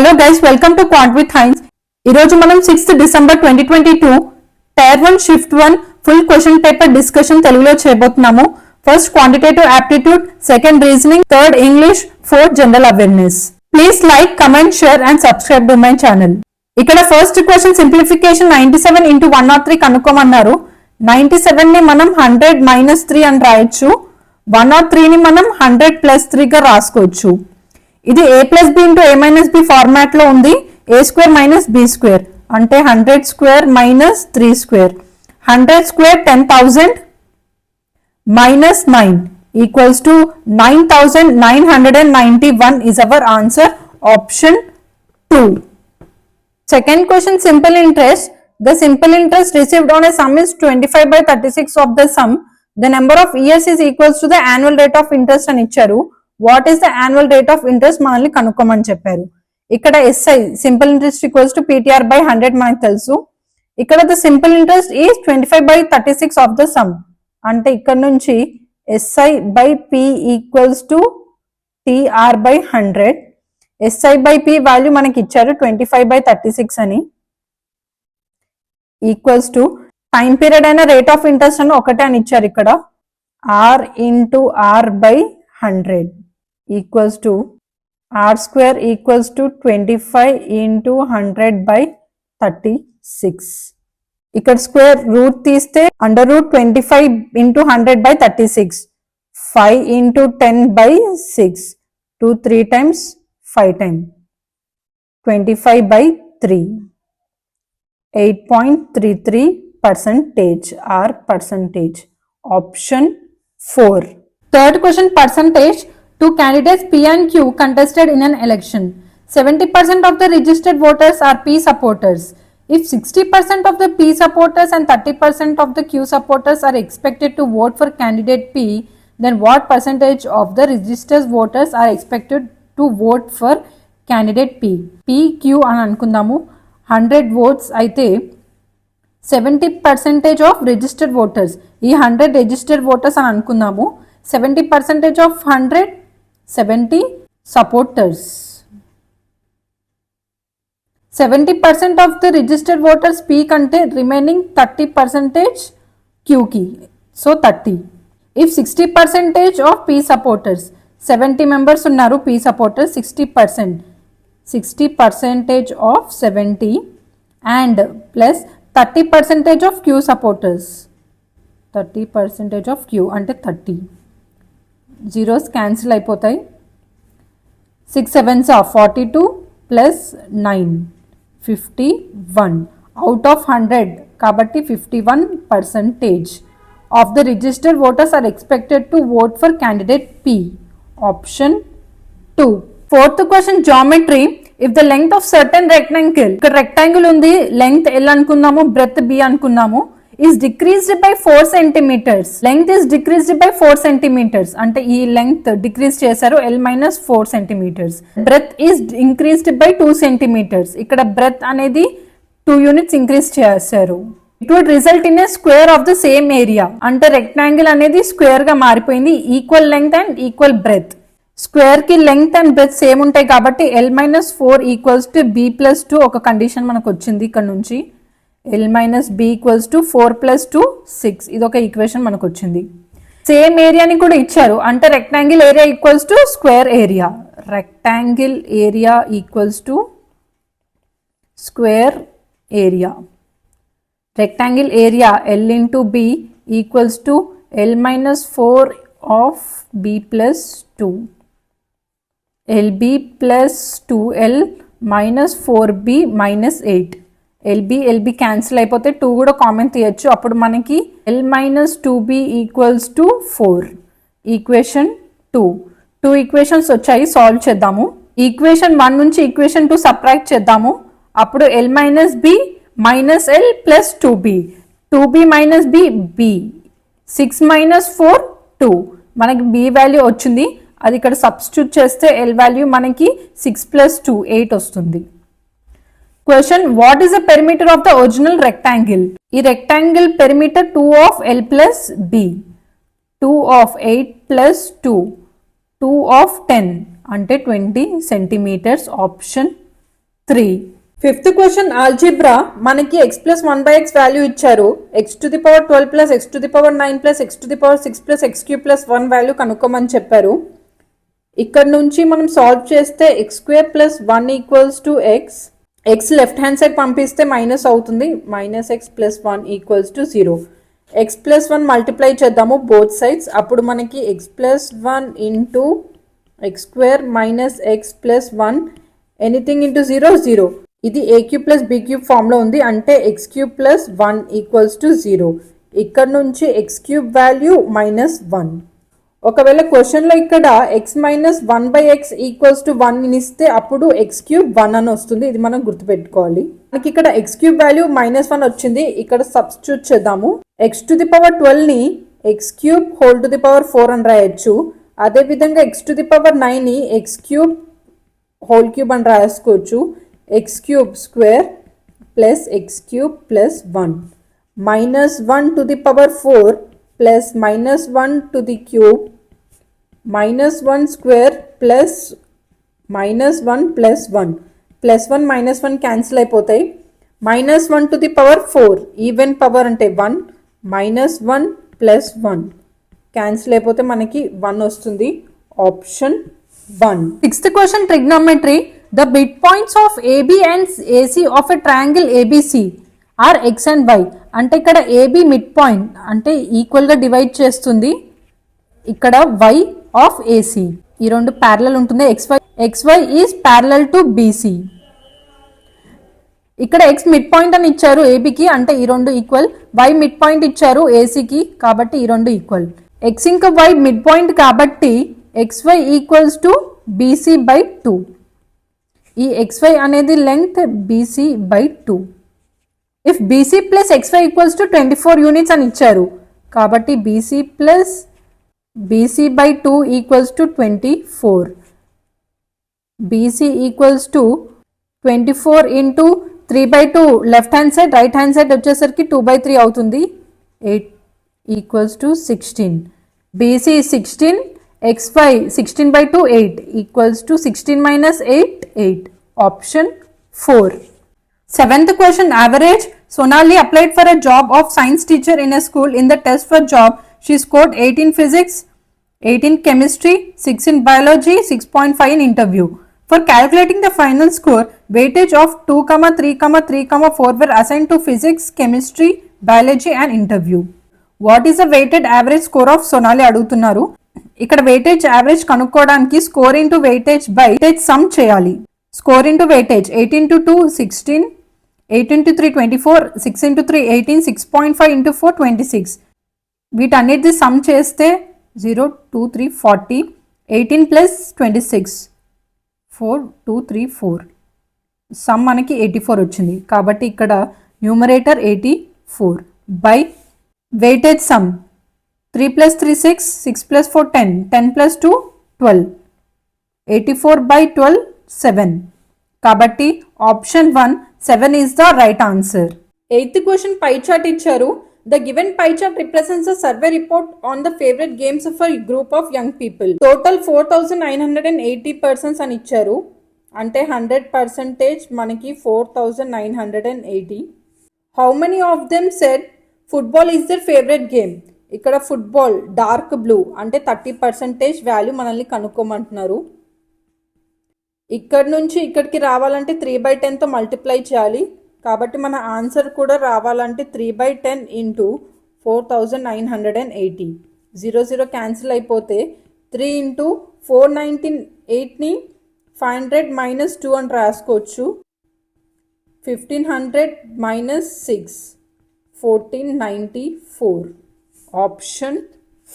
Hello guys, welcome to quant with Hines. ఈరోజు మనం 6th December 2022 tier 1 shift 1 full question paper discussion తెలుగులో చేయబోతున్నాము. First quantitative aptitude, second reasoning, third English, fourth general awareness. Please like, comment, share and subscribe to my channel. ఇక్కడ first question simplification 97 into 103 కనుక్కోమన్నారు. 97 ని మనం 100 - 3 అని రాయొచ్చు. 103 ని మనం 100 + 3 గా రాసుకోవచ్చు. ఇది a + b into a - b format లో ఉంది. a² - b² అంటే 100² - 3². 100² 10,000 - 9 equals to 9,991 is our answer, option 2. Second question, simple interest. The simple interest received on a sum is 25/36 of the sum. The number of years is equals to the annual rate of interest అని ఇచ్చారు. What is the annual rate of interest మనల్ని కనుక్కోమని చెప్పారు. ఇక్కడ SI simple interest equals to PTR by 100 మనకు తెలుసు. ఇక్కడ the simple interest is 25/36 of the sum. అంటే ఇక్కడ నుంచి SI by P equals to TR by 100. SI by P value మనకి ఇచ్చారు 25/36 అని. ఈక్వల్స్ టు టైం పీరియడ్ అయిన రేట్ ఆఫ్ ఇంట్రెస్ట్ అని ఒకటే అని ఇచ్చారు ఇక్కడ. R into R by 100 equals to R² equals to 25 into 100 by 36. ఇక్కడ స్క్వేర్ రూట్ తీస్తే under root 25 into 100 by 36. 5 into 10 by 6. 2 3 times 5 times 25 by 3. 8.33% or percentage. Option 4. Third question, percentage. Two candidates P and Q contested in an election. 70% of the registered voters are P supporters. If 60% of the P supporters and 30% of the Q supporters are expected to vote for candidate P, then what percentage of the registered voters are expected to vote for candidate P? P, Q అని అనుకుందాము. 100 votes అయితే 70% of registered voters. ఈ 100 registered voters అని అనుకుందాము. 70% of 100, 70 supporters. 70% of the registered voters P కంటే remaining 30% Q కి. So 30. If 60% of P supporters, 70 members ఉన్నారు P supporters, 60%. 60% of 70 and plus 30% of Q supporters. 30% of Q అంటే 30. Zeros cancel అయిపోతాయి. 6 7s are 42 plus 9 51 out of 100 కాబట్టి 51% of the registered voters are expected to vote for candidate P. Option 2. Fourth question, geometry. If the length of certain rectangle, ఇక్కడ rectangle ఉంది, length L అనుకున్నాము, breadth B అనుకున్నాము, is decreased by 4 centimeters. Length is decreased by 4 centimeters. అంటే ఈ length decrease చేశారు L minus 4 centimeters. Breadth is increased by 2 centimeters. ఇక్కడ breadth అనేది 2 units increase చేశారు. It would result in a square of the same area. అంటే rectangle అనేది square గా మారిపోయింది. Equal length and equal breadth. Square కి length and breadth same ఉంటాయి కాబట్టి L minus 4 equals to B plus 2 ఒక కండిషన్ మనకు వచ్చింది ఇక్కడ నుంచి. L minus B equals to 4 plus 2 6. ఇది ఒక ఈక్వేషన్ మనకు వచ్చింది. సేమ్ ఏరియాని కూడా ఇచ్చారు అంటే rectangle area equals to square area. Rectangle area equals to square area. Rectangle area L into B equals to L minus 4 of B plus 2. LB plus 2L minus 4B minus 8. LB cancel అయిపోతే 2 కూడా common తీయచ్చు. అప్పుడు మనకి L minus 2B equals to 4. Equation 2. 2 equations వచ్చాయి, solve చేద్దాము. Equation 1 నుంచి equation 2 subtract చేద్దాము. అప్పుడు L minus B minus L plus 2B. 2B minus B B. 6 minus 4 2. మనకి B వాల్యూ వచ్చింది, అది ఇక్కడ సబ్స్టిట్యూట్ చేస్తే L వాల్యూ మనకి 6 plus 2 8 వస్తుంది. Question, what is the perimeter of the original rectangle? ఈ rectangle perimeter 2 of L plus B. 2 of 8 plus 2. 2 of 10 అంటే 20 centimeters. Option 3. Fifth question algebra మనకి x ప్లస్ 1/x వాల్యూ ఇచ్చారు. x⁻12 plus x⁻9 plus x⁻6 plus x³ plus 1 value కనుక్కోమని చెప్పారు. ఇక్కడ నుంచి మనం solve చేస్తే x² plus 1 equals to x left hand side పంపిస్తే మైనస్ అవుతుంది, -x plus 1 equals to 0. x plus 1 multiply చేద్దాము బోత్ సైడ్స్. అప్పుడు మనకి x plus 1 into x² minus x plus 1 anything into 0 0. ఇది a³ ప్లస్ b³ ఫామ్లో ఉంది, అంటే x³ ప్లస్ 1 ఈక్వల్స్ టు 0. ఇక్కడ నుంచి x³ వాల్యూ -1. ఒకవేళ క్వశ్చన్లో ఇక్కడ x minus 1/x equals to 1 ఇస్తే అప్పుడు x³ 1 అని వస్తుంది. ఇది మనం గుర్తుపెట్టుకోవాలి. మనకి ఇక్కడ x³ వాల్యూ -1 వచ్చింది. ఇక్కడ సబ్స్టిట్యూట్ చేద్దాము. x⁻12ని x³ whole to the power 4 అని రాయొచ్చు. అదేవిధంగా x⁻9 ని x³ హోల్ క్యూబ్ అని రాసుకోవచ్చు. x³ square plus x³ plus 1 -1 to the power 4 plus -1 to the cube -1 square plus -1 plus 1 plus 1 -1 cancel అయిపోతాయి. -1 to the power 4 even power అంటే 1 -1 plus 1 cancel అయిపోతే మనకి 1 వస్తుంది. Option 1. Sixth question trigonometry. The midpoints of AB and AC of a triangle ABC are x and y. అంటే ఇక్కడ AB mid point అంటే ఈక్వల్గా divide చేస్తుంది. ఇక్కడ y ఆఫ్ AC ఈ రెండు ప్యారలల్ ఉంటుంది. XY is parallel to BC. ఇక్కడ x మిడ్ పాయింట్ అని ఇచ్చారు ABకి, అంటే ఈ రెండు ఈక్వల్. y మిడ్ పాయింట్ ఇచ్చారు ACకి, కాబట్టి ఈ రెండు ఈక్వల్. x ఇంకా y మిడ్ పాయింట్ కాబట్టి XY equals to BC by 2. ఈ xy అనేది length BC by 2. If BC plus XY equals to 24 units అని ఇచ్చారు, కాబట్టి BC plus BC by 2 equals to 24. BC equals to 24 into 3/2 left hand side, right hand side వచ్చేసరికి 2/3 అవుతుంది. 8 equals to 16. BC 16, XY 16/2 8 equals to 16 minus 8 8. Option 4. Seventh question, average. Sonali applied for a job of science teacher in a school. In the test for job, she scored 8 in physics, 8 in chemistry, 6 in biology, 6.5 in interview. For calculating the final score, weightage of 2, 3, 3, 4 were assigned to physics, chemistry, biology and interview. What is the weighted average score of Sonali అడుగుతున్నారు. ఇక్కడ weightage average కనుక్కోవడానికి score into weightage by weightage sum చేయాలి. Score into weightage 8 into 2 16, 8 into 3 24, 6 into 3 18, 6.5 into 4 26. వీటన్నిటిది some చేస్తే 0 2 3 40, 18 plus 26 4 2 3 4 some మనకి 84 వచ్చింది. కాబట్టి ఇక్కడ numerator 84 by weightage some 3 plus 3 6, 6 plus 4 10, 10 plus 2 12, 84 by 12 7. కాబట్టి option 1 7 is the right answer. Eighth question, pie chart ఇచ్చారు. The given pie chart represents a survey report on the favorite games of a group of young people. Total 4,980 persons అని ఇచ్చారు, అంటే 100% మనకి 4,980. How many of them said football is their favorite game? ఇక్కడ football dark blue అంటే 30% value మనల్ని కనుక్కోమంటున్నారు. ఇక్కడ నుంచి ఇక్కడికి రావాలంటే 3/10తో మల్టిప్లై చేయాలి. కాబట్టి మన ఆన్సర్ కూడా రావాలంటే 3/10 ఇంటూ 4,980. 0 0 క్యాన్సిల్ అయిపోతే 3 ఇంటూ 498ని 500 మైనస్ 2 అని రాసుకోవచ్చు. 1500 minus 6 1494. Option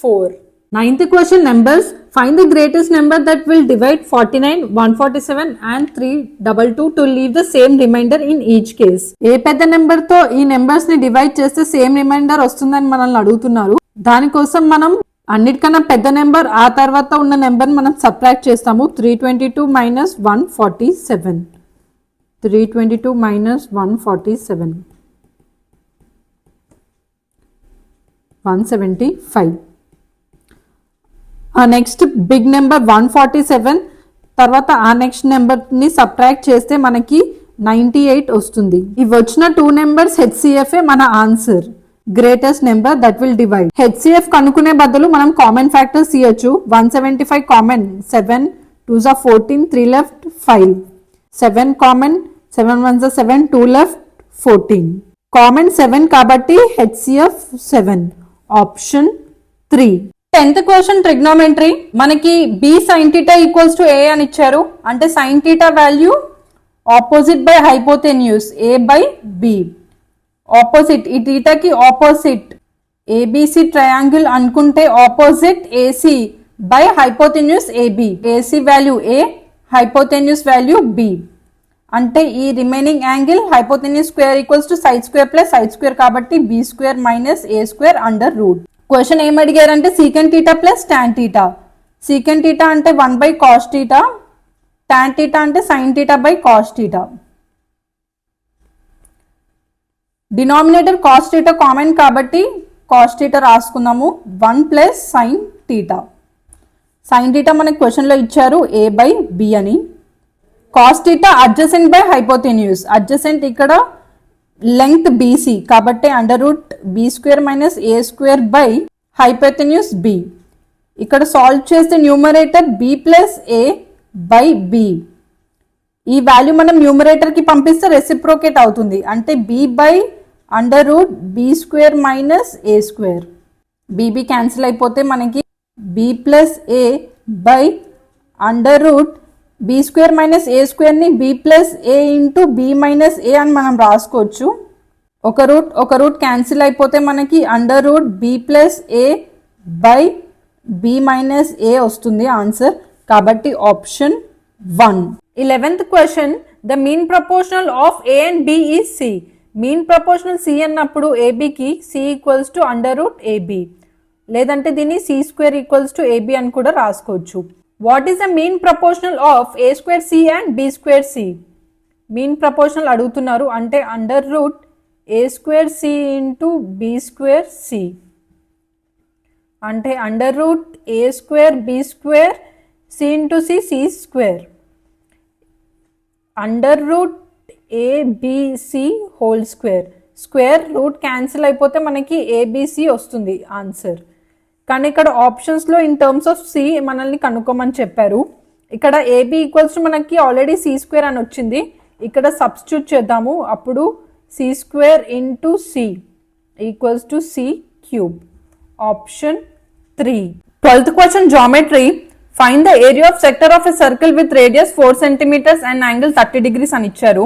4. Ninth question, numbers. Find the greatest number that will divide 49, 147 and 322 to leave the same remainder in each case. ఏ పెద్ద నెంబర్ తో ఈ నెంబర్స్ ని డివైడ్ చేస్తే సేమ్ రిమైండర్ వస్తుందని మనల్ని అడుగుతున్నారు. దానికోసం మనం అన్నిటికన్నా పెద్ద నెంబర్ ఆ తర్వాత ఉన్న నెంబర్ మనం సబ్ట్రాక్ట్ చేస్తాము. 322 మైనస్ 147. 322 మైనస్ 147 175. ఆ నెక్స్ట్ బిగ్ నెంబర్ 147 తర్వాత ఆ నెక్స్ట్ నెంబర్ని సబ్ట్రాక్ట్ చేస్తే మనకి 98 వస్తుంది. ఇవి వచ్చిన 2 నెంబర్స్ HCF మన answer. Greatest number that will divide. HCF కనుక్కునే బదులు మనం కామన్ ఫ్యాక్టర్స్ తీయొచ్చు. 175 common, 7 2s are 14, 3 left 5, 7 common, 7 1s are 7, 2 left 14. Common 7 కాబట్టి HCF 7. Option 3. 10th question trigonometry. మనకి b sin θ equals to a అని ఇచ్చారు. అంటే sin θ value opposite by hypotenuse a by b. Opposite, ఈ థీటాకి ఆపోజిట్ ఏబిసి ట్రయాంగిల్ అనుకుంటే opposite AC by hypotenuse AB. AC value A, hypotenuse value B. అంటే ఈ remaining angle hypotenuse square equals to side square plus side square కాబట్టి B square minus ఏ square under root. Question ఏం అడిగారంటే secant theta plus tan theta. Secant theta అంటే 1 by cos theta, tan theta అంటే sine theta by cos theta. Denominator cos theta common కాబట్టి cos theta రాసుకుందాము. 1 plus sine theta. Sine theta మనకి క్వశ్చన్లో ఇచ్చారు a by b అని. Cos theta adjacent by hypotenuse. Adjacent ఇక్కడ length BC కాబట్టి under root b square minus A square by hypotenuse b. ఇక్కడ solve చేస్తే numerator b plus A by b. ఈ value మనం న్యూమరేటర్ కి పంపిస్తే రెసిప్రోకేట్ అవుతుంది. అంటే b by under root b square minus A square. B b cancel అయిపోతే మనకి b plus A by under root b square minus ఏ స్క్వేర్ని B plus A into B minus A అని మనం రాసుకోవచ్చు. ఒక రూట్ క్యాన్సిల్ అయిపోతే మనకి under root B plus A by B minus A వస్తుంది ఆన్సర్. కాబట్టి option 1. 11th question. The mean proportional of A and B is C. Mean proportional C అన్నప్పుడు ఏబికి C equals to under root AB, లేదంటే దీన్ని C square equals to AB అని కూడా రాసుకోవచ్చు. What is the mean proportional of A square C and B square C? Mean proportional అడుగుతున్నారు అంటే under root A square C into B square C. అంటే under root A square B square C into C, C square. Under root ABC whole square. Square root cancel అయిపోతే మనకి ABC వస్తుంది answer. కానీ ఇక్కడ ఆప్షన్స్లో in terms of C మనల్ని కనుక్కోమని చెప్పారు. ఇక్కడ ఏబి ఈక్వల్స్ టు మనకి ఆల్రెడీ సి స్క్వేర్ అని వచ్చింది. ఇక్కడ సబ్స్టిట్యూట్ చేద్దాము. అప్పుడు c square into c equals to c cube. Option 3. 12th question geometry. Find the area of sector of a circle with radius 4 cm and angle 30 degrees అని ఇచ్చారు.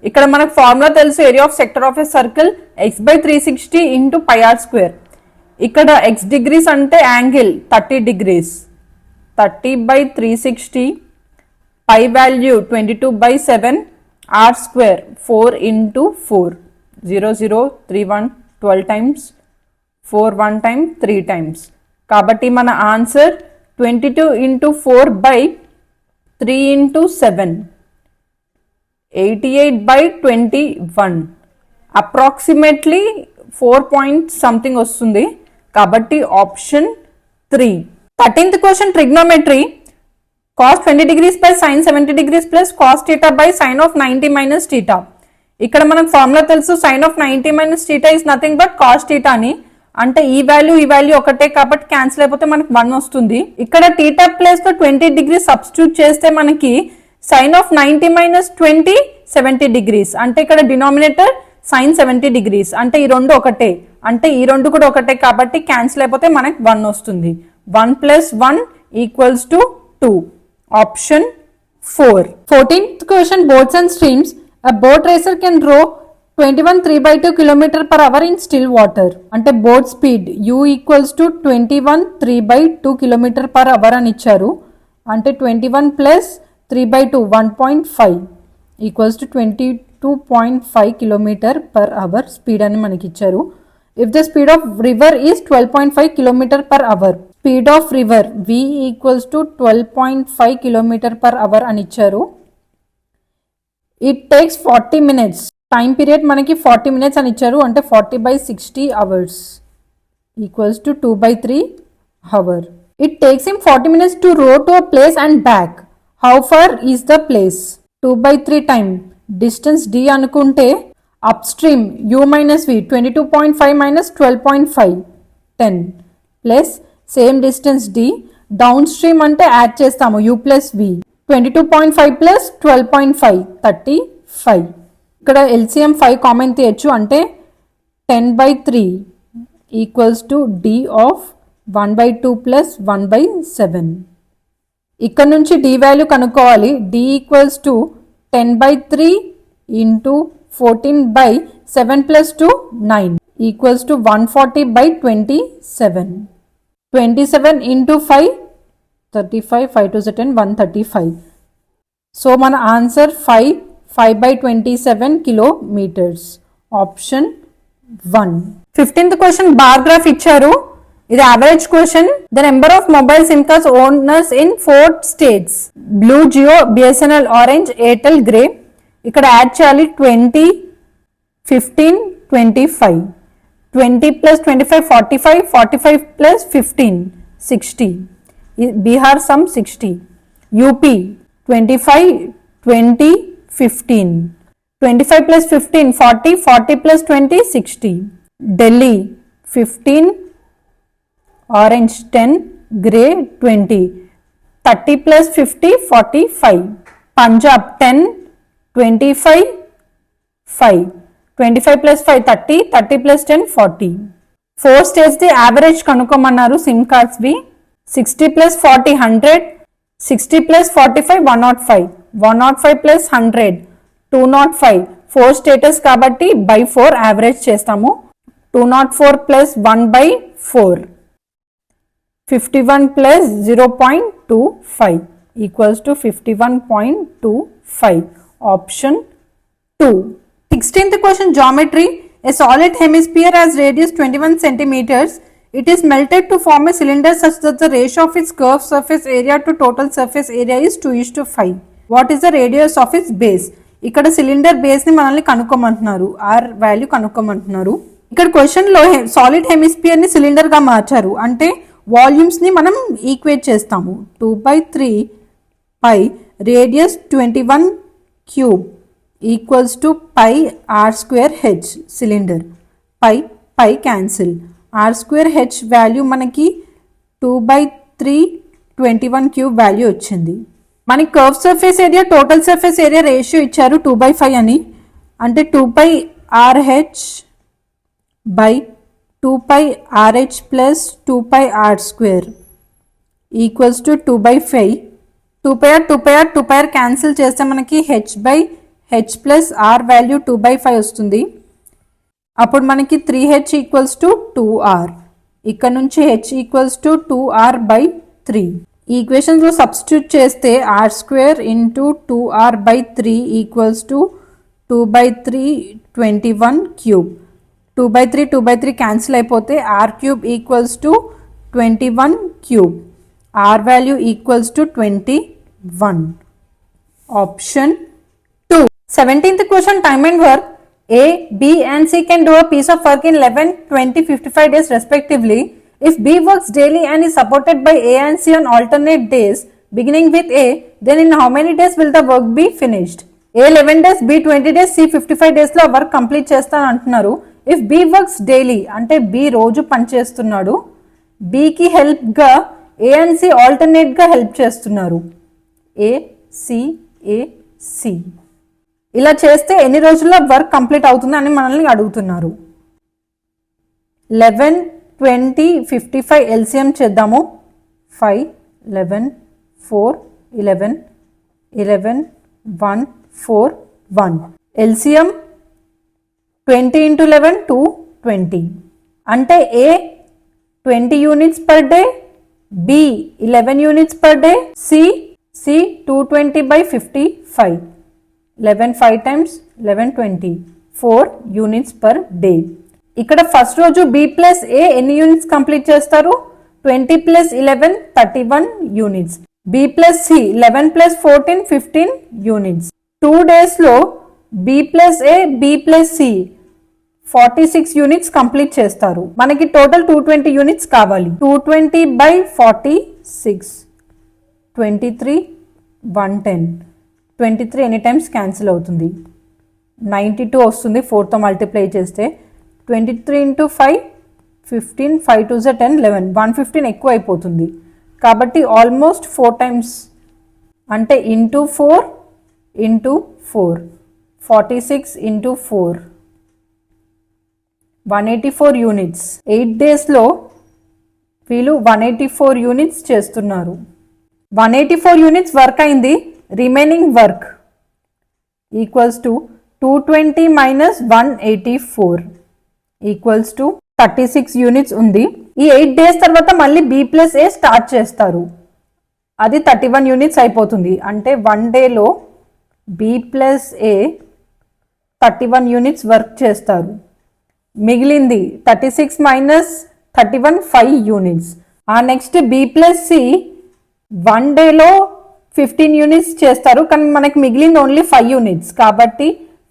ఇక్కడ మనకు ఫార్ములా తెలుసు. Area of sector of a circle x by 360 into pi are square. ఇక్కడ x degrees అంటే angle 30 degrees. 30 by 360, pi value 22 by 7, r square 4 into 4. 0 0 3 1 12 times, 4 1 time 3 times. కాబట్టి మన answer 22 into 4 by 3 into 7, 88 by 21. Approximately 4 point something వస్తుంది. కాబట్టి option 3. 13th question trigonometry. cos 20 degrees బై sin 70 degrees plus cos θ by sin of 90 minus θ. ఇక్కడ మనకు formula తెలుసు. sin of 90 minus θ is nothing but cos θ అని. అంటే ఈ వాల్యూ ఒకటే కాబట్టి క్యాన్సిల్ అయిపోతే మనకి 1 వస్తుంది. ఇక్కడ θ ప్లేస్ లో 20 degrees సబ్స్టిట్యూట్ చేస్తే మనకి sin of 90 మైనస్ 20 70 degrees. అంటే ఇక్కడ డినామినేటర్ sin 70 degrees. అంటే ఈ రెండు ఒకటే, అంటే ఈ రెండు కూడా ఒకటే కాబట్టి క్యాన్సిల్ అయిపోతే మనకి 1 వస్తుంది. 1 plus 1 equals to 2. Option 4. 14th question boats and streams. A boat racer can row 21 3/2 km/h in still water. అంటే boat speed u equals to 21 3/2 km/h అని ఇచ్చారు. అంటే 21 plus 3/2 1.5 equals to 22.5 km/h speed అని మనకి ఇచ్చారు. If the speed of river is 12.5 km/h. Speed of river v equals to 12.5 km/h అని ఇచ్చారు. It takes 40 minutes. Time period మనకి 40 minutes అని ఇచ్చారు. అంటే 40 by 60 hours equals to 2/3 hour. It takes him 40 minutes to row to a place and back. How far is the place? 2/3 time distance d అనుకుంటే up stream u minus v 22.5 minus 12.5 10 plus same distance d down stream అంటే add చేస్తాము u plus v 22.5 plus 12.5 35. ఇక్కడ LCM 5 common తీయచ్చు అంటే 10/3 equals to d of 1/2 plus 1/7. ఇక్కడ నుంచి d value కనుక్కోవాలి. d equals to 10/3 into 14/7 plus 2 9 equals to 140/27. 27 into 5 35 5 to 10 135. So మన answer 5/27 kilometres. Option 1. 15th question bar graph ఇచ్చారు. ఇది average question. The number of mobile SIM cards owners in 4 states blue, Jio, BSNL, orange, Airtel, grey. ఇక్కడ add చేయాలి 20 15 25. 20 plus 25 45, 45 plus 15 60. Bihar sum 60. UP 25 20 15. 25 plus 15 40, 40 plus 20 60. Delhi 15, orange 10, grey 20. 30 plus 50 45. Punjab 10 25 5. 25 plus 5 30, 30 plus 10 40. 4 states the average కనుక్కోమన్నారు SIM cards వి. 60 plus 40 100, 60 plus 45 105, 105 plus 100 205. 4 status కాబట్టి by 4 average చేస్తాము. 204 plus 1/4. 51 plus 0.25 equals to 51.25. Option 2. 16th question geometry. A solid hemisphere has radius 21 centimeters. It is melted to form a cylinder such that the ratio of its curved surface area to total surface area is 2:5. What is the radius of its base? ఇక్కడ cylinder base ని మనల్ని కనుక్కోమంటున్నారు. Are value కనుక్కోమంటున్నారు. ఇక్కడ question లో solid hemisphere ని cylinder గా మార్చారు అంటే volumes ని మనం ఈక్వేట్ చేస్తాము. 2/3 pi radius 21 cube equals to pi are square H. Cylinder pi cancel. R square H value మనకి 2/3 21 క్యూబ్ వాల్యూ వచ్చింది. మనకి curve surface area total surface area ratio ఇచ్చారు 2/5 అని. అంటే 2π RH by 2π RH plus 2π R square equals to 2/5. 2πr cancel చేస్తే మనకి h plus R value 2/5 వస్తుంది. అప్పుడు మనకి 3h ఈక్వల్స్ టు 2R. ఇక్కడ నుంచి h ఈక్వల్స్ టు 2R/3. ఈ ఈక్వేషన్స్లో సబ్స్టిట్యూట్ చేస్తే R square into 2R/3 equals to 2/3 21 cube. 2/3 cancel అయిపోతే R cube equals to 21 cube. R value equals to 21. Option 2. 17th question time and work. A, B and C can do a piece of work in 11, 20, 55 days respectively. If B works daily and is supported by A and C on alternate days beginning with A, then in how many days will the work be finished? A 11 days, B 20 days, C 55 days లో work complete చేస్తాను అంటున్నారు. If B works daily అంటే B రోజు పని చేస్తున్నాడు. B కి help గా A and C alternate గా హెల్ప్ చేస్తున్నారు. A C A C. ఇలా చేస్తే ఎన్ని రోజుల్లో వర్క్ కంప్లీట్ అవుతుంది అని మనల్ని అడుగుతున్నారు. 11 20 55 LCM చేద్దాము. 5 11 4 11 11 1 4 1. LCM 20 into 11 220. అంటే A 20 units per day, B 11 units per day, C 220/55. 11 5 times 11 20 4 units per day. ఇక్కడ ఫస్ట్ రోజు B ప్లస్ A ఎన్ని యూనిట్స్ కంప్లీట్ చేస్తారు? 20 plus 11 31 units. B plus C 11 plus 14 15 units. 2 days లో B plus A B plus C 46 units complete చేస్తారు. మనకి total 220 units కావాలి. 220/46 23 110. 23 any times cancel అవుతుంది. 92 వస్తుంది 4తో మల్టిప్లై చేస్తే. 23 into 5 15, 5 2 10 11, 115 ఎక్కువ అయిపోతుంది కాబట్టి ఆల్మోస్ట్ 4 times అంటే ఇంటూ 4 ఇంటూ 4 46 ఇంటూ 4 184 యూనిట్స్. 8 daysలో వీళ్ళు 184 యూనిట్స్ చేస్తున్నారు. 184 యూనిట్స్ వర్క్ అయింది. Remaining work equals to 220 minus 184 equals to 36 units ఉంది. ఈ 8 days తర్వాత మళ్ళీ B+A స్టార్ట్ చేస్తారు. అది 31 యూనిట్స్ అయిపోతుంది. అంటే 1 dayలో B+A 31 యూనిట్స్ వర్క్ చేస్తారు. మిగిలింది 36 minus 31 5 యూనిట్స్. ఆ నెక్స్ట్ B+C 1 dayలో 15 యూనిట్స్ చేస్తారు. కానీ మనకి మిగిలింది ఓన్లీ 5 యూనిట్స్ కాబట్టి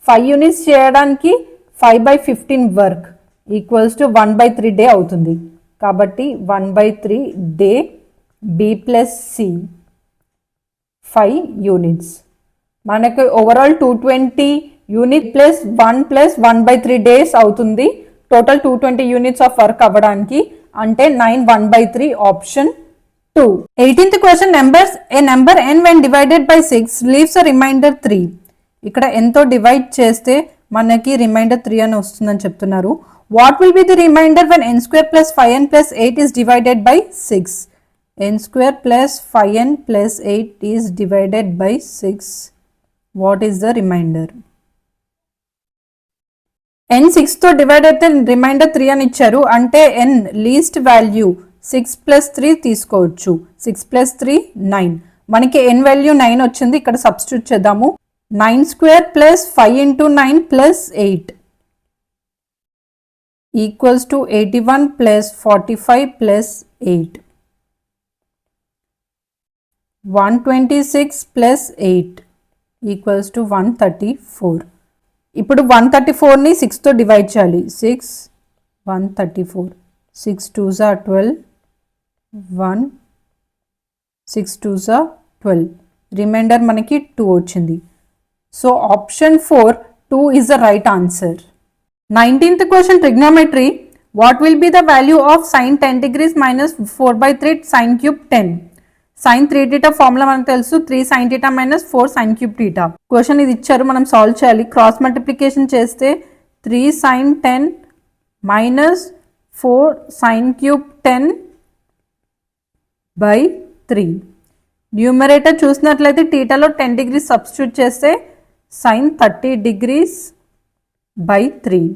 5 యూనిట్స్ చేయడానికి 5/15 వర్క్ ఈక్వల్స్ టు 1/3 డే అవుతుంది. కాబట్టి 1/3 డే B+C 5 యూనిట్స్. మనకు overall 220 unit plus 1 plus 1/3 days అవుతుంది. టోటల్ 220 యూనిట్స్ ఆఫ్ వర్క్ అవ్వడానికి. అంటే 9 1/3 option 2. 18th question numbers A number n when divided by 6 leaves a remainder 3. ఇక్కడ ఎంతో డివైడ్ చేస్తే మనకి రిమైండర్ 3 అని వస్తుందని చెప్తున్నారు. What will be the remainder when n square plus 5n plus 8 is divided by 6? n square plus 5n plus 8 is divided by 6. What is the remainder? n 6 తో divide అయితే reminder 3 అని ఇచ్చారు. అంటే n లీస్ట్ వాల్యూ 6 plus 3 తీసుకోవచ్చు. 6 plus 3 9. మనకి n value 9 వచ్చింది. ఇక్కడ substitute చేద్దాము. 9 square plus 5 into 9 plus 8 equals to 81 plus 45 plus 8. 126 plus 8 equals to 134. ఇప్పుడు 134ని 6తో డివైడ్ చేయాలి. 6 134 6 2s are 12 1 6 2s are 12. Reminder మనకి 2 వచ్చింది. So option 4 2 is the right answer. 19th question trigonometry. What will be the value of sin 10 degrees minus 4/3 sin cube 10? sin 3 theta formula మనకు తెలుసు. 3 sin theta minus 4 sin cube theta. Question ఇది ఇచ్చారు, మనం solve చేయాలి. Cross multiplication చేస్తే 3 sin 10 minus 4 sin cube 10 by 3. Numerator చూసినట్లయితే థీటాలో 10 degrees substitute చేస్తే sin 30 degrees by 3.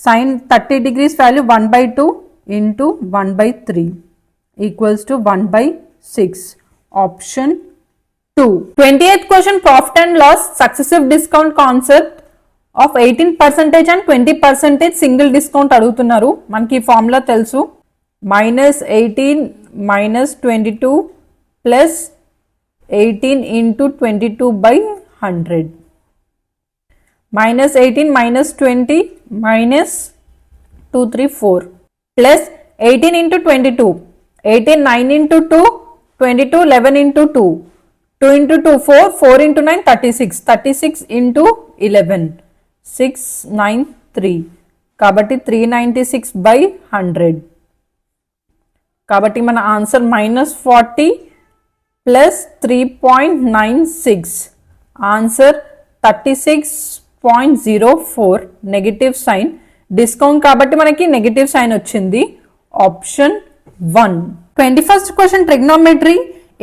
sin 30 degrees value 1/2 into 1/3 equals to 1/6. Option 2. 28th question, profit and loss successive discount concept of 18% and 20% single discount అడుగుతున్నారు. మనకి ఈ formula తెలుసు. -18 minus 22 plus 18 into 22 by 100. -18 minus 20 minus 2 3 4 plus 18 into 22. 18 9 into 2 22 11 into 2 2 into 2 4 4 into 9 36 36 into 11 693 కాబట్టి 396 by 100. కాబట్టి మన answer -40 plus 3.96. Answer 36.04. Negative sign. Discount కాబట్టి మనకి negative sign వచ్చింది. Option 1. 21st question trigonometry.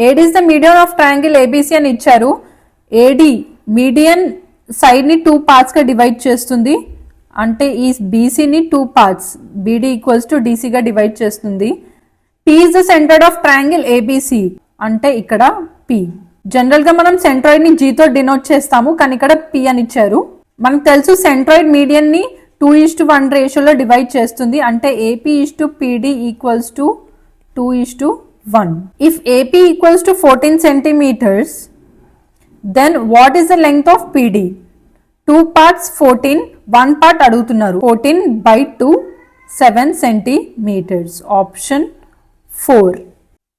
AD is the median of triangle ABC అని ఇచ్చారు. AD median side ని 2 parts గా డివైడ్ చేస్తుంది. అంటే ఈ BCని 2 parts BD equals to DC గా డివైడ్ చేస్తుంది. P is the centroid of triangle ABC అంటే ఇక్కడ P. జనరల్ గా మనం సెంట్రాయిడ్ ని G తో డినోట్ చేస్తాము, కానీ ఇక్కడ P అని ఇచ్చారు. మనకు తెలుసు సెంట్రాయిడ్ మీడియన్ ని 2:1 రేషియోలో డివైడ్ చేస్తుంది. అంటే AP is to PD equals to 2:1. If AP equals to 14 centimeters, then what is the length of PD? 2 parts 14, 1 part అడుగుతున్నారు. 14/2 7 centimeters. Option 4.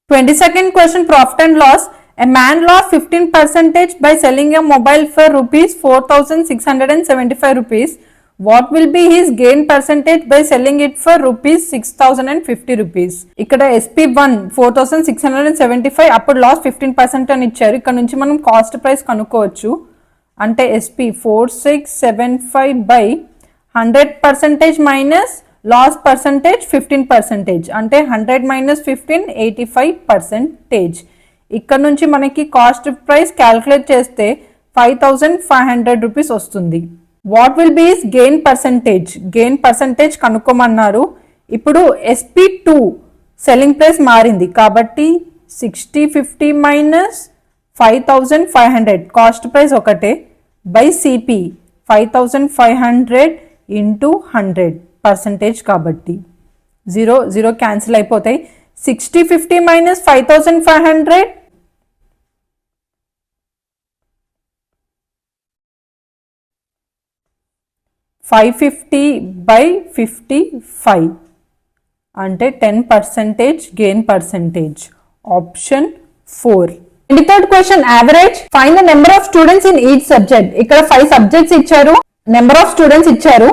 22nd question, profit and loss. A man lost 15% by selling a mobile for rupees 4,675 rupees. What will be his gain percentage by selling it for rupees 6,050 rupees? ఇక్కడ SP1 4,675 అప్పుడు loss 15% అని ఇచ్చారు. ఇక్కడ నుంచి మనం cost price కనుక్కోవచ్చు. అంటే SP 4675 by 100% minus loss percentage 15%, అంటే 100 మైనస్ 15 85%. ఇక్కడ నుంచి మనకి కాస్ట్ ప్రైస్ క్యాల్కులేట్ చేస్తే 5,500 రూపీస్ వస్తుంది. What will be his gain percentage? Gain percentage కనుక్కోమన్నారు. ఇప్పుడు SP2 సెల్లింగ్ ప్రైస్ మారింది కాబట్టి 6050 మైనస్ 5,500 కాస్ట్ ప్రైస్ ఒకటే బై CP 5,500 ఇంటూ 100% కాబట్టి 0 క్యాన్సిల్ అయిపోతాయి. 6050 మైనస్ 5,500 550 by 55 అంటే 10% gain percentage. Option 4. 23rd question average. Find the number of students in each subject. ఇక్కడ 5 subjects ఇచ్చారు, నెంబర్ ఆఫ్ స్టూడెంట్స్ ఇచ్చారు.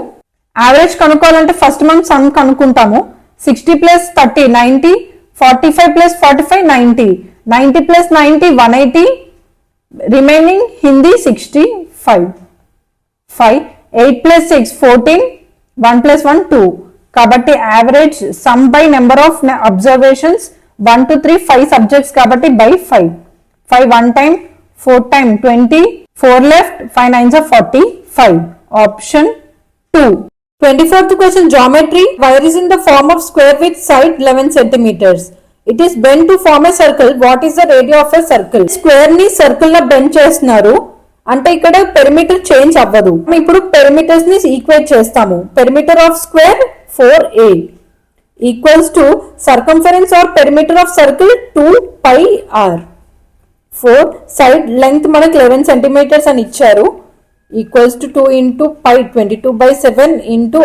యావరేజ్ కనుక్కోవాలంటే ఫస్ట్ మనం సమ్ కనుక్కుంటాము. 60 plus 30 90, 45 plus 45 90, 90 plus 90 180, remaining Hindi 65. 8 plus 6 14, 1 plus 1 2. కాబట్టి average sum by number of observations 1 to 3 5 subjects కాబట్టి by 5. 5 1 time 4 time 20, 4 left, 5 9s are 45. Option 2. 24th question geometry. Wire is in the form of square with side 11 centimeters. It is bent to form a circle. What is the radius of a circle? Square ni circle la bend చేస్తున్నారు అంటే ఇక్కడ perimeter change అవ్వదు. ఇప్పుడు perimeters ని equate చేస్తాము. Perimeter of square 4a equals to circumference or perimeter of circle 2πr. 4 side length మనకి 11 centimetres అని ఇచ్చారు. Equals to 2 into pi 22/7 into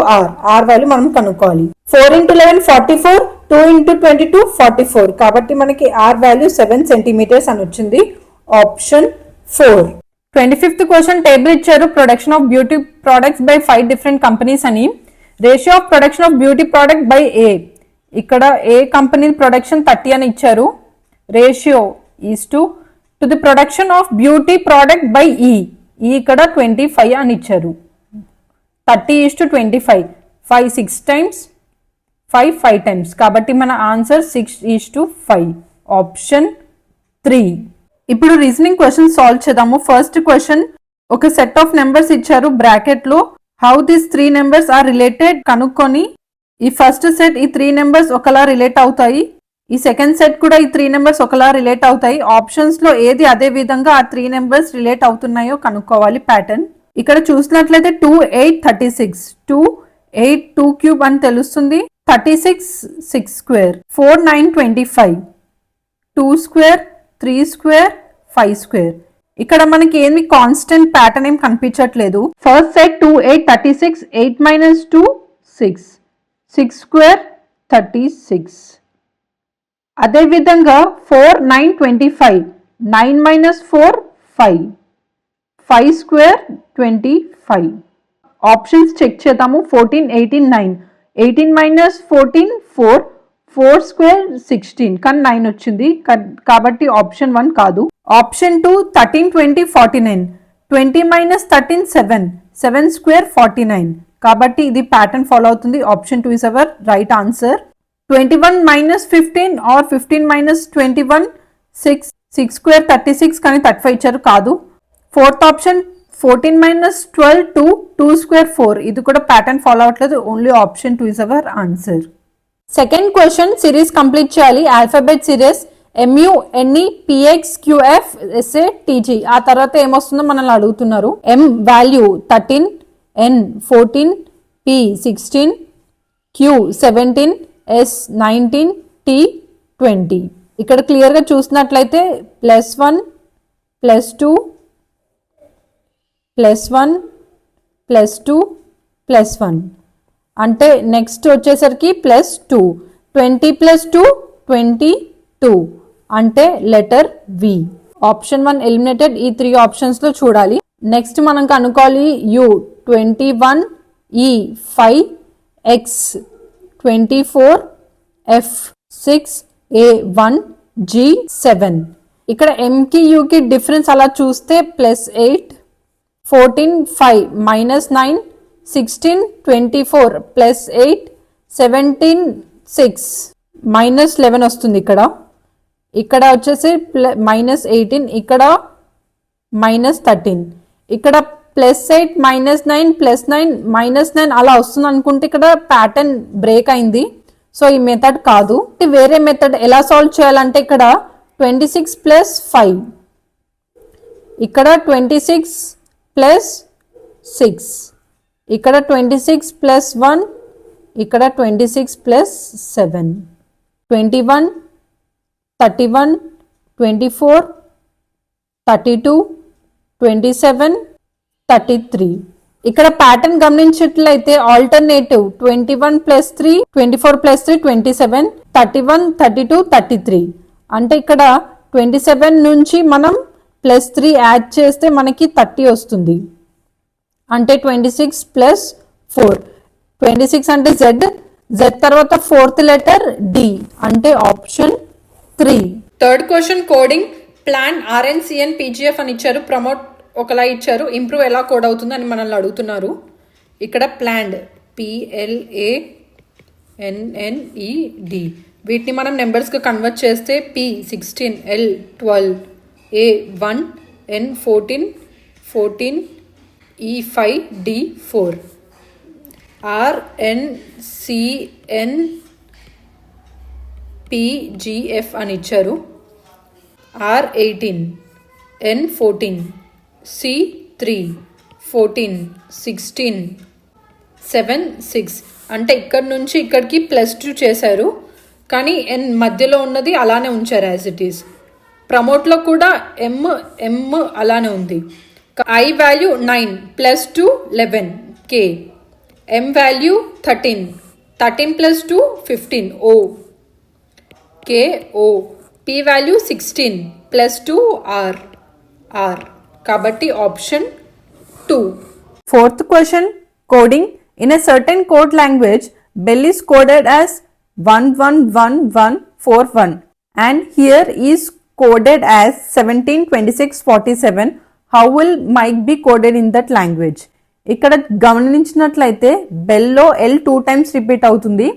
r value మనం కనుక్కోవాలి. 4 ఇంటూ 11 44, 2 ఇంటూ 22 44. కాబట్టి మనకి r వాల్యూ 7 సెంటీమీటర్స్ అని వచ్చింది. ఆప్షన్ 4. 25th క్వశ్చన్ టేబుల్ ఇచ్చారు. Production of beauty products by 5 different companies అని. Ratio of production of beauty product by A. ఇక్కడ A company production 30 అని ఇచ్చారు. Ratio is to the production of beauty product by E. ఇక్కడ 25 అని ఇచ్చారు. 30:25. 5 6 times, 5 5 times. కాబట్టి మన ఆన్సర్ 6:5. ఆప్షన్ 3. ఇప్పుడు రీజనింగ్ క్వశ్చన్ సాల్వ్ చేద్దాము. ఫస్ట్ క్వశ్చన్, ఒక సెట్ ఆఫ్ నెంబర్స్ ఇచ్చారు బ్రాకెట్ లో. How these 3 numbers are related కనుక్కొని ఈ ఫస్ట్ సెట్ ఈ 3 నెంబర్స్ ఒకలా రిలేట్ అవుతాయి, ఈ సెకండ్ సెట్ కూడా ఈ 3 నెంబర్స్ ఒకలా రిలేట్ అవుతాయి. ఆప్షన్స్ లో ఏది అదే విధంగా ఆ 3 నెంబర్స్ రిలేట్ అవుతున్నాయో కనుక్కోవాలి ప్యాటర్న్. ఇక్కడ చూసినట్లయితే 2 8 36, 2 8 2 క్యూబ్ అని తెలుస్తుంది. 36 6 స్క్వేర్, 4 9 25, 2 స్క్వేర్ 3 స్క్వేర్ 5 స్క్వేర్. ఇక్కడ మనకి ఏమి కాన్స్టెంట్ ప్యాటర్న్ ఏం కనిపించట్లేదు. First set 2 8 36, 8 minus 2 6, 6 square 36. అదే విధంగా 4 9 25, 9 minus 4 5, 5 స్క్వేర్ 25. ఆప్షన్స్ చెక్ చేద్దాము. 14 18 9, 18 minus 14 4, 4 స్క్వేర్ 16, కానీ 9 వచ్చింది కాబట్టి ఆప్షన్ 1 కాదు. Option 2 13 20 49, 20 minus 13 7, 7 square 49. కాబట్టి ఇది ప్యాటర్న్ ఫాలో అవుతుంది. Option 2 is our right answer. 21 minus 15 or 15 minus 21 6, 6 square 36, కానీ 35 ఇచ్చారు కాదు. Fourth option 14 minus 12 2, 2 square 4. ఇది కూడా ప్యాటర్న్ ఫాలో అవ్వట్లేదు. Only option 2 is our answer. Second question, series complete చేయాలి. Alphabet series MU NE PX QF SA TG. ఆ తర్వాత ఏమొస్తుందో మనల్ని అడుగుతున్నారు. M value 13, N 14, P 16, Q 17, S 19, T 20. ఇక్కడ క్లియర్గా చూసినట్లయితే +1 +2 +1 +2 +1 అంటే నెక్స్ట్ వచ్చేసరికి +2. 20 + 2 22 అంటే లెటర్ V. Option 1 eliminated. ఈ 3 ఆప్షన్స్లో చూడాలి. నెక్స్ట్ మనం కనుక్కోవాలి u 21, e 5, x 24, f 6, a 1, g 7. ఇక్కడ mకి uకి డిఫరెన్స్ అలా చూస్తే +8, 14 5 -9, 16 24 +8, 17 6 -11 వస్తుంది. ఇక్కడ వచ్చేసి -18, ఇక్కడ -13, ఇక్కడ +8 -9 +9 -9 అలా వస్తుంది అనుకుంటే ఇక్కడ ప్యాటర్న్ బ్రేక్ అయింది. సో ఈ మెథడ్ కాదు. వేరే మెథడ్ ఎలా సాల్వ్ చేయాలంటే ఇక్కడ 26 + 5, ఇక్కడ 26 + 6, ఇక్కడ 26 + 1, ఇక్కడ 26 + 7, 21 31 24 32 27 33. ఇక్కడ ప్యాటర్న్ గమనించినట్లయితే ఆల్టర్నేటివ్ 21 + 3 24 + 3 27, 31 32 33. అంటే ఇక్కడ 27 నుంచి మనం +3 యాడ్ చేస్తే మనకి 30 వస్తుంది. అంటే 26 + 4, 26 అంటే z తర్వాత 4th లెటర్ d అంటే option 3. Third question coding. Plan RNCN PGF అని ఇచ్చారు, ప్రమోట్ ఒకలా ఇచ్చారు, ఇంప్రూవ్ ఎలా కోడ్ అవుతుంది అని మనల్ని అడుగుతున్నారు. ఇక్కడ ప్లాన్డ్ PLANNED, వీటిని మనం నెంబర్స్కి కన్వర్ట్ చేస్తే P 16, L 12, A 1, N 14, 14, E 5, D 4. RNCN PGF అని ఇచ్చారు. R 18, N 14, C 3, 14, 16, 7 6. అంటే ఇక్కడ నుంచి ఇక్కడికి +2 చేశారు, కానీ N మధ్యలో ఉన్నది అలానే ఉంచారు యాజ్ ఇట్ ఈస్. ప్రమోట్లో కూడా M అలానే ఉంది. I value 9 +2 11, K. M value 13 + 2 15, O. K O. P value 16 + 2 R. కాబట్టి option 2. Fourth question coding. In a certain code language bell is coded as 111141 and here is coded as 17 26 47. How will Mike be coded in that language? ఇక్కడ గమనించినట్లయితే below L 2 times repeat అవుతుంది,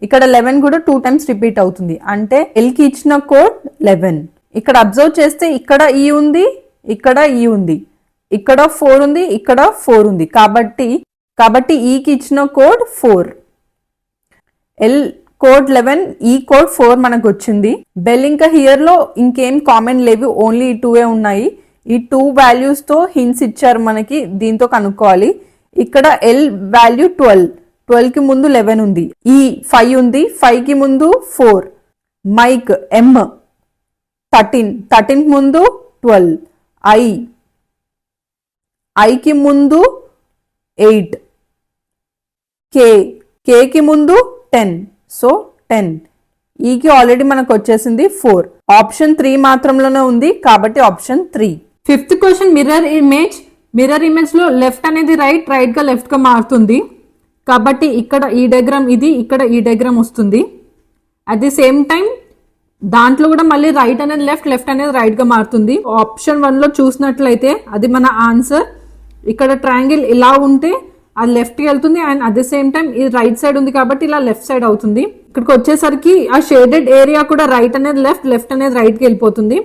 ఇక్కడ 11 కూడా 2 times repeat అవుతుంది. అంటే L కి ఇచ్చిన code 11. ఇక్కడ అబ్జర్వ్ చేస్తే ఇక్కడ E ఉంది, ఇక్కడ E ఉంది, ఇక్కడ 4 ఉంది, ఇక్కడ 4 ఉంది. కాబట్టి E కి ఇచ్చిన code 4. L code 11, E code 4 మనకు వచ్చింది. బెల్ ఇంకా హియర్ లో ఇంకేం కామన్ లేవు, ఓన్లీ ఈ 2 ఉన్నాయి. ఈ 2 వాల్యూస్ తో హింట్స్ ఇచ్చారు మనకి, దీంతో కనుక్కోవాలి. ఇక్కడ L వాల్యూ 12, 12 కి ముందు 11 ఉంది. E 5 ఉంది, 5 కి ముందు 4. మైక్ M 13, 13 కి ముందు 12. I కి ముందు 8. K కి ముందు 10, సో 10. E కి ఆల్రెడీ మనకు వచ్చేసింది 4. ఆప్షన్ 3 మాత్రంలోనే ఉంది, కాబట్టి option 3. Fifth question mirror image. Mirror image లో లెఫ్ట్ అనేది రైట్ గా లెఫ్ట్ గా మారుతుంది. కాబట్టి ఇక్కడ ఈ డయాగ్రామ్ ఇది, ఇక్కడ ఈ డయాగ్రామ్ వస్తుంది. అట్ ది సేమ్ టైం దాంట్లో కూడా మళ్ళీ రైట్ అనేది లెఫ్ట్ అనేది రైట్ గా మారుతుంది. ఆప్షన్ 1 లో చూసినట్లయితే అది మన ఆన్సర్. ఇక్కడ ట్రయాంగిల్ ఇలా ఉంటే అది లెఫ్ట్ కి వెళ్తుంది, and at the same time ఇది రైట్ సైడ్ ఉంది కాబట్టి ఇలా లెఫ్ట్ సైడ్ అవుతుంది. ఇక్కడికి వచ్చేసరికి ఆ షేడెడ్ ఏరియా కూడా రైట్ అనేది లెఫ్ట్ అనేది రైట్ కి వెళ్ళిపోతుంది.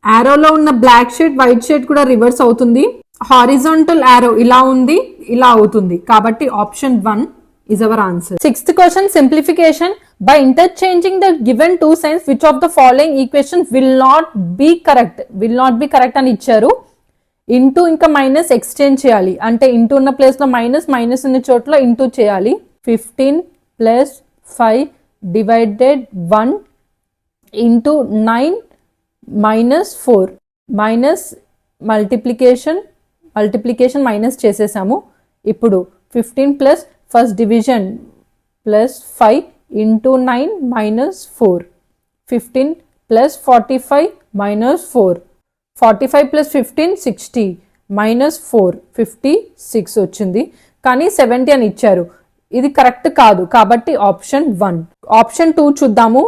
ఆరోలో ఉన్న బ్లాక్ షేడ్ వైట్ షేడ్ కూడా రివర్స్ అవుతుంది. హారిజాంటల్ ఆరో ఇలా ఉంది, ఇలా అవుతుంది. కాబట్టి option 1 is our answer. Sixth question, simplification. By interchanging the given two signs, which of the following equations will not be correct అని ఇచ్చారు. ఇంటూ ఇంకా మైనస్ ఎక్స్చేంజ్ చేయాలి. అంటే ఇంటూ ఉన్న ప్లేస్ లో మైనస్ ఉన్న చోట్ల ఇంటూ చేయాలి. 15 + 5 divided 1 into 9 -4 minus multiplication minus చేసేసాము. ఇప్పుడు 15 plus first division +5 into 9 -4, 15 + 45 -4, 45 plus 15 60 minus 4 56 వచ్చింది. కానీ 70 అని ఇచ్చారు, ఇది కరెక్ట్ కాదు కాబట్టి ఆప్షన్ 1. ఆప్షన్ 2 చూద్దాము.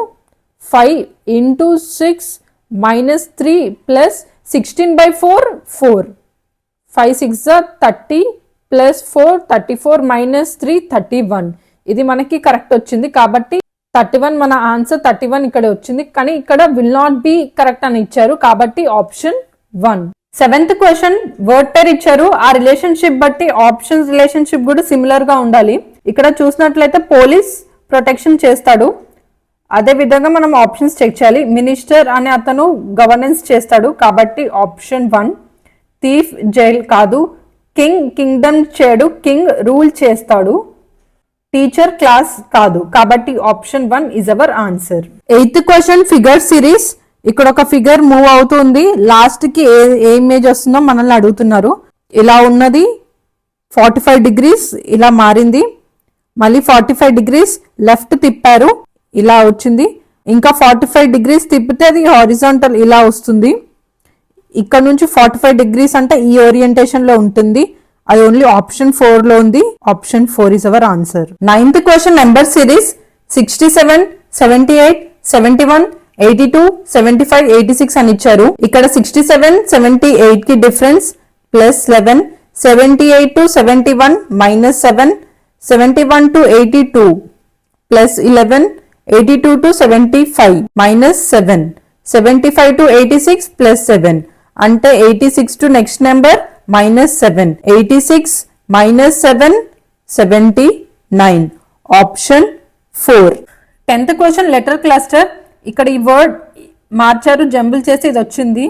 5 into 6 minus 3 plus 16/4 4. 5 6 30 plus 4 34 minus 3 31. ఇది మనకి కరెక్ట్ వచ్చింది కాబట్టి 31 మన ఆన్సర్ 31 ఇక్కడ వచ్చింది. కానీ ఇక్కడ విల్ నాట్ బి కరెక్ట్ అని ఇచ్చారు కాబట్టి ఆప్షన్ 1. 7th క్వశ్చన్ వర్డ్ పేర్ ఇచ్చారు. ఆ రిలేషన్షిప్ బట్టి ఆప్షన్స్ రిలేషన్షిప్ కూడా సిమిలర్ గా ఉండాలి. ఇక్కడ చూసినట్లయితే పోలీస్ ప్రొటెక్షన్ చేస్తాడు, అదే విధంగా మనం ఆప్షన్స్ చెక్ చేయాలి. మినిస్టర్ అనే అతను గవర్నెన్స్ చేస్తాడు కాబట్టి ఆప్షన్ 1. థీఫ్ జైల్ కాదు. కింగ్ కింగ్డమ్ చేయడు, కింగ్ రూల్ చేస్తాడు. టీచర్ క్లాస్ కాదు కాబట్టి option 1 is our answer. 8th question figure series. ఇక్కడ ఒక ఫిగర్ మూవ్ అవుతుంది, లాస్ట్ కి ఏ ఇమేజ్ వస్తుందో మనల్ని అడుగుతున్నారు. ఇలా ఉన్నది 45 డిగ్రీస్ ఇలా మారింది, మళ్ళీ 45 డిగ్రీస్ లెఫ్ట్ తిప్పారు ఇలా వచ్చింది, ఇంకా 45 డిగ్రీస్ తిప్పితే అది హారిజాంటల్ ఇలా వస్తుంది. ఇక్కడ నుంచి 45 డిగ్రీస్ అంటే ఈ ఓరియంటేషన్ లో ఉంటుంది, అది ఓన్లీ ఆప్షన్ 4 లో ఉంది. Option 4 is our answer. 9th question number series. 67 78 71 82 75 86 అని ఇచ్చారు. ఇక్కడ 67 78 కి difference plus 11, 78 to 71 minus 7, 71 to 82 plus 11, 82 to 75 minus 7, 75 to 86 plus 7 అంటే 86 to next number minus 7, 86 minus 7 79. Option 4. 10th question letter cluster. ఇక్కడ ఈ వర్డ్ మార్చారు, జంబుల్ చేసి ఇది వచ్చింది.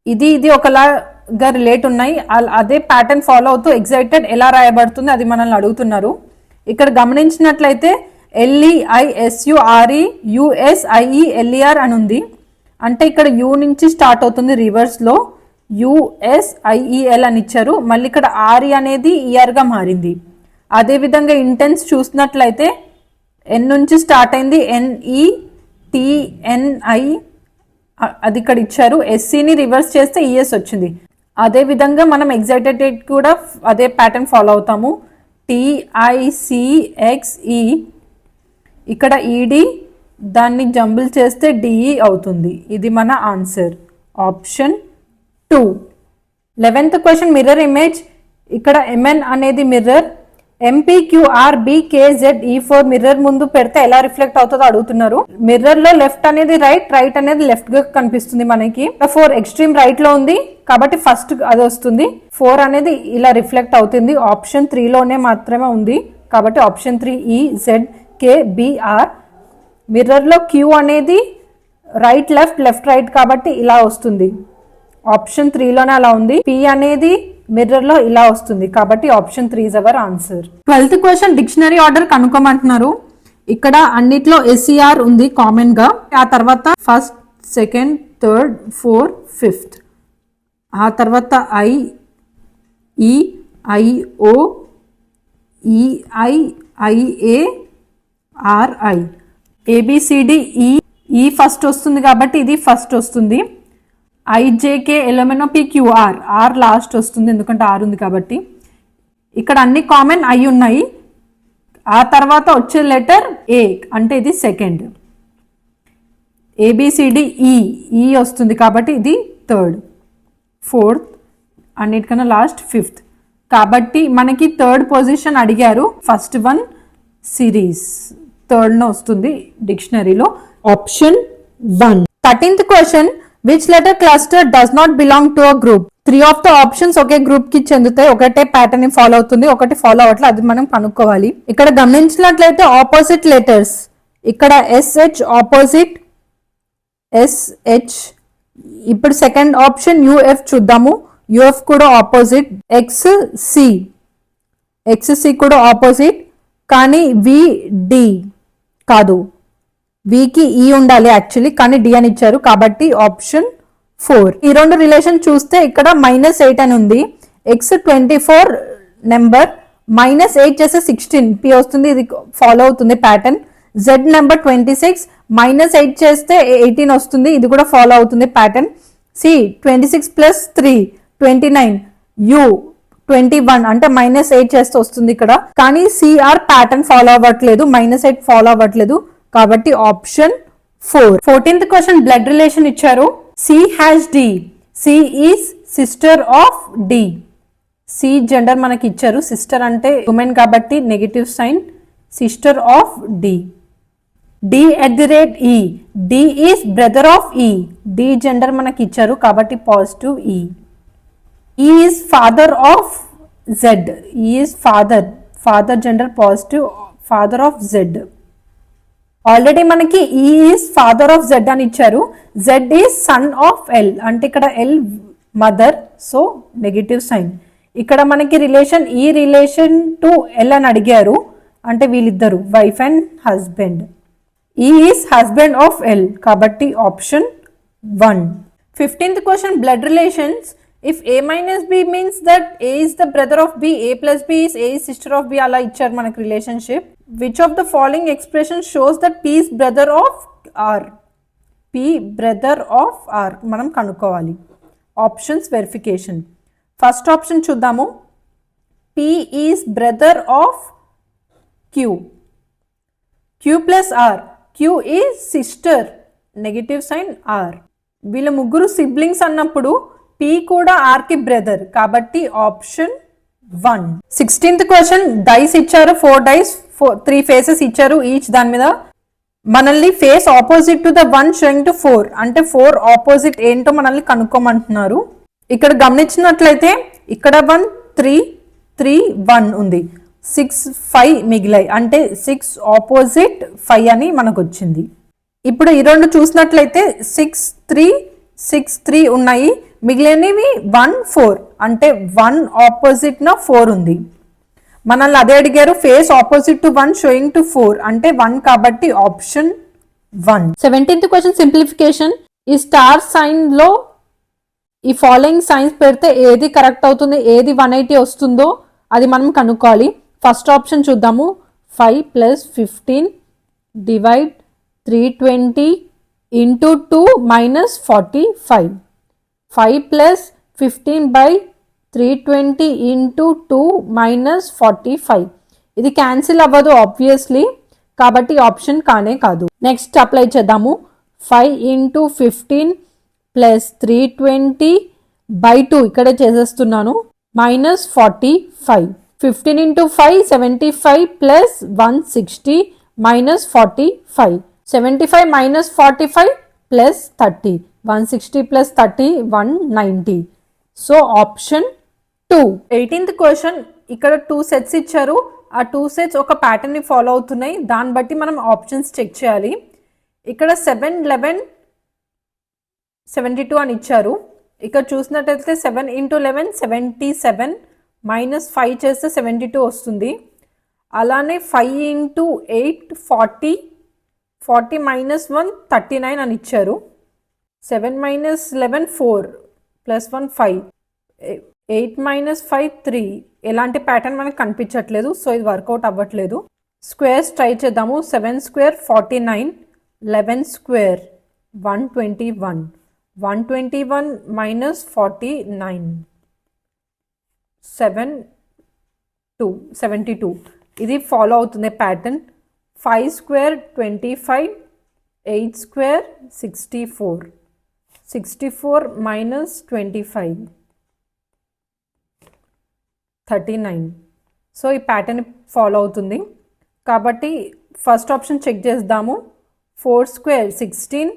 ఇది ఒకలాగా రిలేట్ ఉన్నాయి, అదే ప్యాటర్న్ ఫాలో అవుతూ ఎగ్జైటెడ్ ఎలా రాయబడుతుంది అది మనల్ని అడుగుతున్నారు. ఇక్కడ గమనించినట్లయితే LEISURE USIELER అని ఉంది, అంటే ఇక్కడ యూ నుంచి స్టార్ట్ అవుతుంది రివర్స్ లో, USIEL అని ఇచ్చారు. మళ్ళీ ఇక్కడ RE అనేది ER గా మారింది. అదే విధంగా ఇంటెన్స్ చూసినట్లయితే N నుంచి స్టార్ట్ అయింది, NETNI అది ఇక్కడ ఇచ్చారు. SCని రివర్స్ చేస్తే ES వచ్చింది. అదే విధంగా మనం ఎగ్జైటెడ్ కూడా అదే ప్యాటర్న్ ఫాలో అవుతాము. TICXE ఇక్కడ ED దాన్ని జంబుల్ చేస్తే DE అవుతుంది. ఇది మన answer. Option 2. 11th question mirror image. ఇక్కడ MN అనేది మిర్రర్, MPQRBKZE4 మిర్రర్ ముందు పెడితే ఎలా రిఫ్లెక్ట్ అవుతుందో అడుగుతున్నారు. మిర్రర్ లో లెఫ్ట్ అనేది రైట్ అనేది లెఫ్ట్ గా కనిపిస్తుంది మనకి. 4 ఎక్స్ట్రీమ్ రైట్ లో ఉంది కాబట్టి ఫస్ట్ అది వస్తుంది. 4 అనేది ఇలా రిఫ్లెక్ట్ అవుతుంది. ఆప్షన్ 3 లోనే మాత్రమే ఉంది కాబట్టి ఆప్షన్ 3 EZKBR. మిర్రర్ లో Q అనేది రైట్ లెఫ్ట్ రైట్ కాబట్టి ఇలా వస్తుంది. ఆప్షన్ 3 లోనే అలా ఉంది. P అనేది మిర్రర్ లో ఇలా వస్తుంది కాబట్టి option 3 is our answer. 12th question dictionary order కనుక్కోమంటున్నారు. ఇక్కడ అన్నిట్లో SER ఉంది కామన్ గా, ఆ తర్వాత first second third fourth fifth, ఆ తర్వాత IE IO EI IA RI ABCDE first వస్తుంది కాబట్టి ఇది ఫస్ట్ వస్తుంది. IJK LMNOPQR R లాస్ట్ వస్తుంది ఎందుకంటే R ఉంది కాబట్టి. ఇక్కడ అన్ని కామన్ I ఉన్నాయి, ఆ తర్వాత వచ్చే లెటర్ A అంటే ఇది సెకండ్. ABCDE వస్తుంది కాబట్టి ఇది థర్డ్, ఫోర్త్, అన్నిటికన్నా లాస్ట్ ఫిఫ్త్. కాబట్టి మనకి థర్డ్ పొజిషన్ అడిగారు. ఫస్ట్ వన్ సిరీస్ థర్డ్ లో వస్తుంది డిక్షనరీలో. Option 1. 13th question which letter cluster does not belong to a group. 3 of the options ఒకే గ్రూప్ కి చెందుతాయి, ఒకటే ప్యాటర్న్ ని ఫాలో అవుతుంది, ఒకటి ఫాలో అవ్వట్లేదు, అది మనం కనుక్కోవాలి. ఇక్కడ గమనించినట్లయితే ఆపోజిట్ లెటర్స్, ఇక్కడ SH ఆపోజిట్ SH. ఇప్పుడు సెకండ్ ఆప్షన్ UF చూద్దాము. UF కూడా ఆపోజిట్. XC కూడా ఆపోజిట్, కానీ VD కాదు, వికి ఈ ఉండాలి యాక్చువల్లీ, కానీ డి అని ఇచ్చారు కాబట్టి ఆప్షన్ 4. ఈ రెండు రిలేషన్ చూస్తే ఇక్కడ -8 అని ఉంది. X24 నెంబర్ -8 చేస్తే 16 P వస్తుంది, ఇది ఫాలో అవుతుంది ప్యాటర్న్. Z నెంబర్ 26 -8 చేస్తే 18 వస్తుంది, ఇది కూడా ఫాలో అవుతుంది ప్యాటర్న్. సి 26 ప్లస్ 3 29, యు 21 అంటే -8 చేస్తే వస్తుంది ఇక్కడ. కానీ సిఆర్ ప్యాటర్న్ ఫాలో అవ్వట్లేదు, -8 ఫాలో అవ్వట్లేదు, కాబట్టి option 4. 14th question blood relation ఇచ్చారు. C has D, C is sister of D. C gender మనకి ఇచ్చారు, సిస్టర్ అంటే ఉమెన్ కాబట్టి negative sign, sister of D. D @ E, D is brother of E. D gender మనకి ఇచ్చారు కాబట్టి positive E. E is father of Z, E is father, father gender positive, father of Z. Already మనకి E is father of Z అని ఇచ్చారు. Z is son of L అంటే ఇక్కడ L mother, so negative sign. ఇక్కడ మనకి relation ఈ relation to L అని అడిగారు అంటే వీళ్ళిద్దరు వైఫ్ అండ్ హస్బెండ్. ఈ ఈజ్ హస్బెండ్ ఆఫ్ ఎల్ కాబట్టి option 1. 15th question blood relations. If A minus B means that A is the brother of B, A plus B is A is sister of B, అలా ఇచ్చారు మనకు relationship. Which of the following expression shows that P is brother of R? P brother of R మనం కనుక్కోవాలి. Options verification. First option చూద్దాము. P is brother of Q. Q plus R. Q is sister, negative sign R. వీళ్ళ ముగ్గురు siblings అన్నప్పుడు P కూడా R కి brother కాబట్టి option 1. 16th question dice ఇచ్చారు, 4 డైస్, 3 ఫేసెస్ ఇచ్చారు ఈచ్. దాని మీద మనల్ని face opposite to the 1 showing to 4 అంటే 4 ఆపోజిట్ ఏంటో మనల్ని కనుక్కోమంటున్నారు. ఇక్కడ గమనించినట్లయితే ఇక్కడ 1 3 3 1 ఉంది, 6 5 మిగిలాయి అంటే 6 ఆపోజిట్ 5 అని మనకు వచ్చింది. ఇప్పుడు ఈ రెండు చూసినట్లయితే 6 3 6 3 ఉన్నాయి, మిగిలినవి 1 4 అంటే 1 ఆపోజిట్ నా 4 ఉంది. మనల్ని అదే అడిగారు face opposite to 1 showing to 4 అంటే 1 కాబట్టి ఆప్షన్ 1. 17th question simplification. ఈ స్టార్ సైన్ లో ఈ ఫాలోయింగ్ సైన్స్ పెడితే ఏది కరెక్ట్ అవుతుంది, ఏది 180 వస్తుందో అది మనం కనుక్కోవాలి. ఫస్ట్ ఆప్షన్ చూద్దాము. 5 + 15 డివైడ్ 320 ఇంటూ 2 - 45. 5 + 15 by 320 into 2 - 45. ఇది క్యాన్సిల్ అవ్వదు ఆబ్వియస్లీ కాబట్టి ఆప్షన్ కానే కాదు. నెక్స్ట్ అప్లై చేద్దాము. 5 × 15 + 320 by 2 ఇక్కడే చేసేస్తున్నాను -45. 15 × 5 75 + 160 - 45. 75 - 45 + 30. 160 + 30 190. So option 2. 18th question. ఇక్కడ 2 సెట్స్ ఇచ్చారు, ఆ 2 సెట్స్ ఒక ప్యాటర్న్ ని ఫాలో అవుతున్నాయి, దాన్ని బట్టి మనం ఆప్షన్స్ చెక్ చేయాలి. ఇక్కడ 7 11 72 అని ఇచ్చారు. ఇక్కడ చూసినట్లయితే 7 × 11 77 -5 చేస్తే 72 వస్తుంది. అలానే 5 × 8 40 40 - 1 39 అని ఇచ్చారు. 7 - 11 4 + 1 5 8 - 5 3. ఎలాంటి ప్యాటర్న్ మనకు కనిపించట్లేదు, సో ఇది వర్కౌట్ అవ్వట్లేదు. స్క్వేర్స్ ట్రై చేద్దాము. 7 స్క్వేర్ 49, 11 స్క్వేర్ 121, 121 - 49 72. ఇది ఫాలో అవుతుంది ప్యాటర్న్. 5 square 25, 8 square 64, 64 - 25 39. సో ఈ ప్యాటర్న్ ఫాలో అవుతుంది కాబట్టి ఫస్ట్ ఆప్షన్ చెక్ చేద్దాము. 4 స్క్వేర్ 16,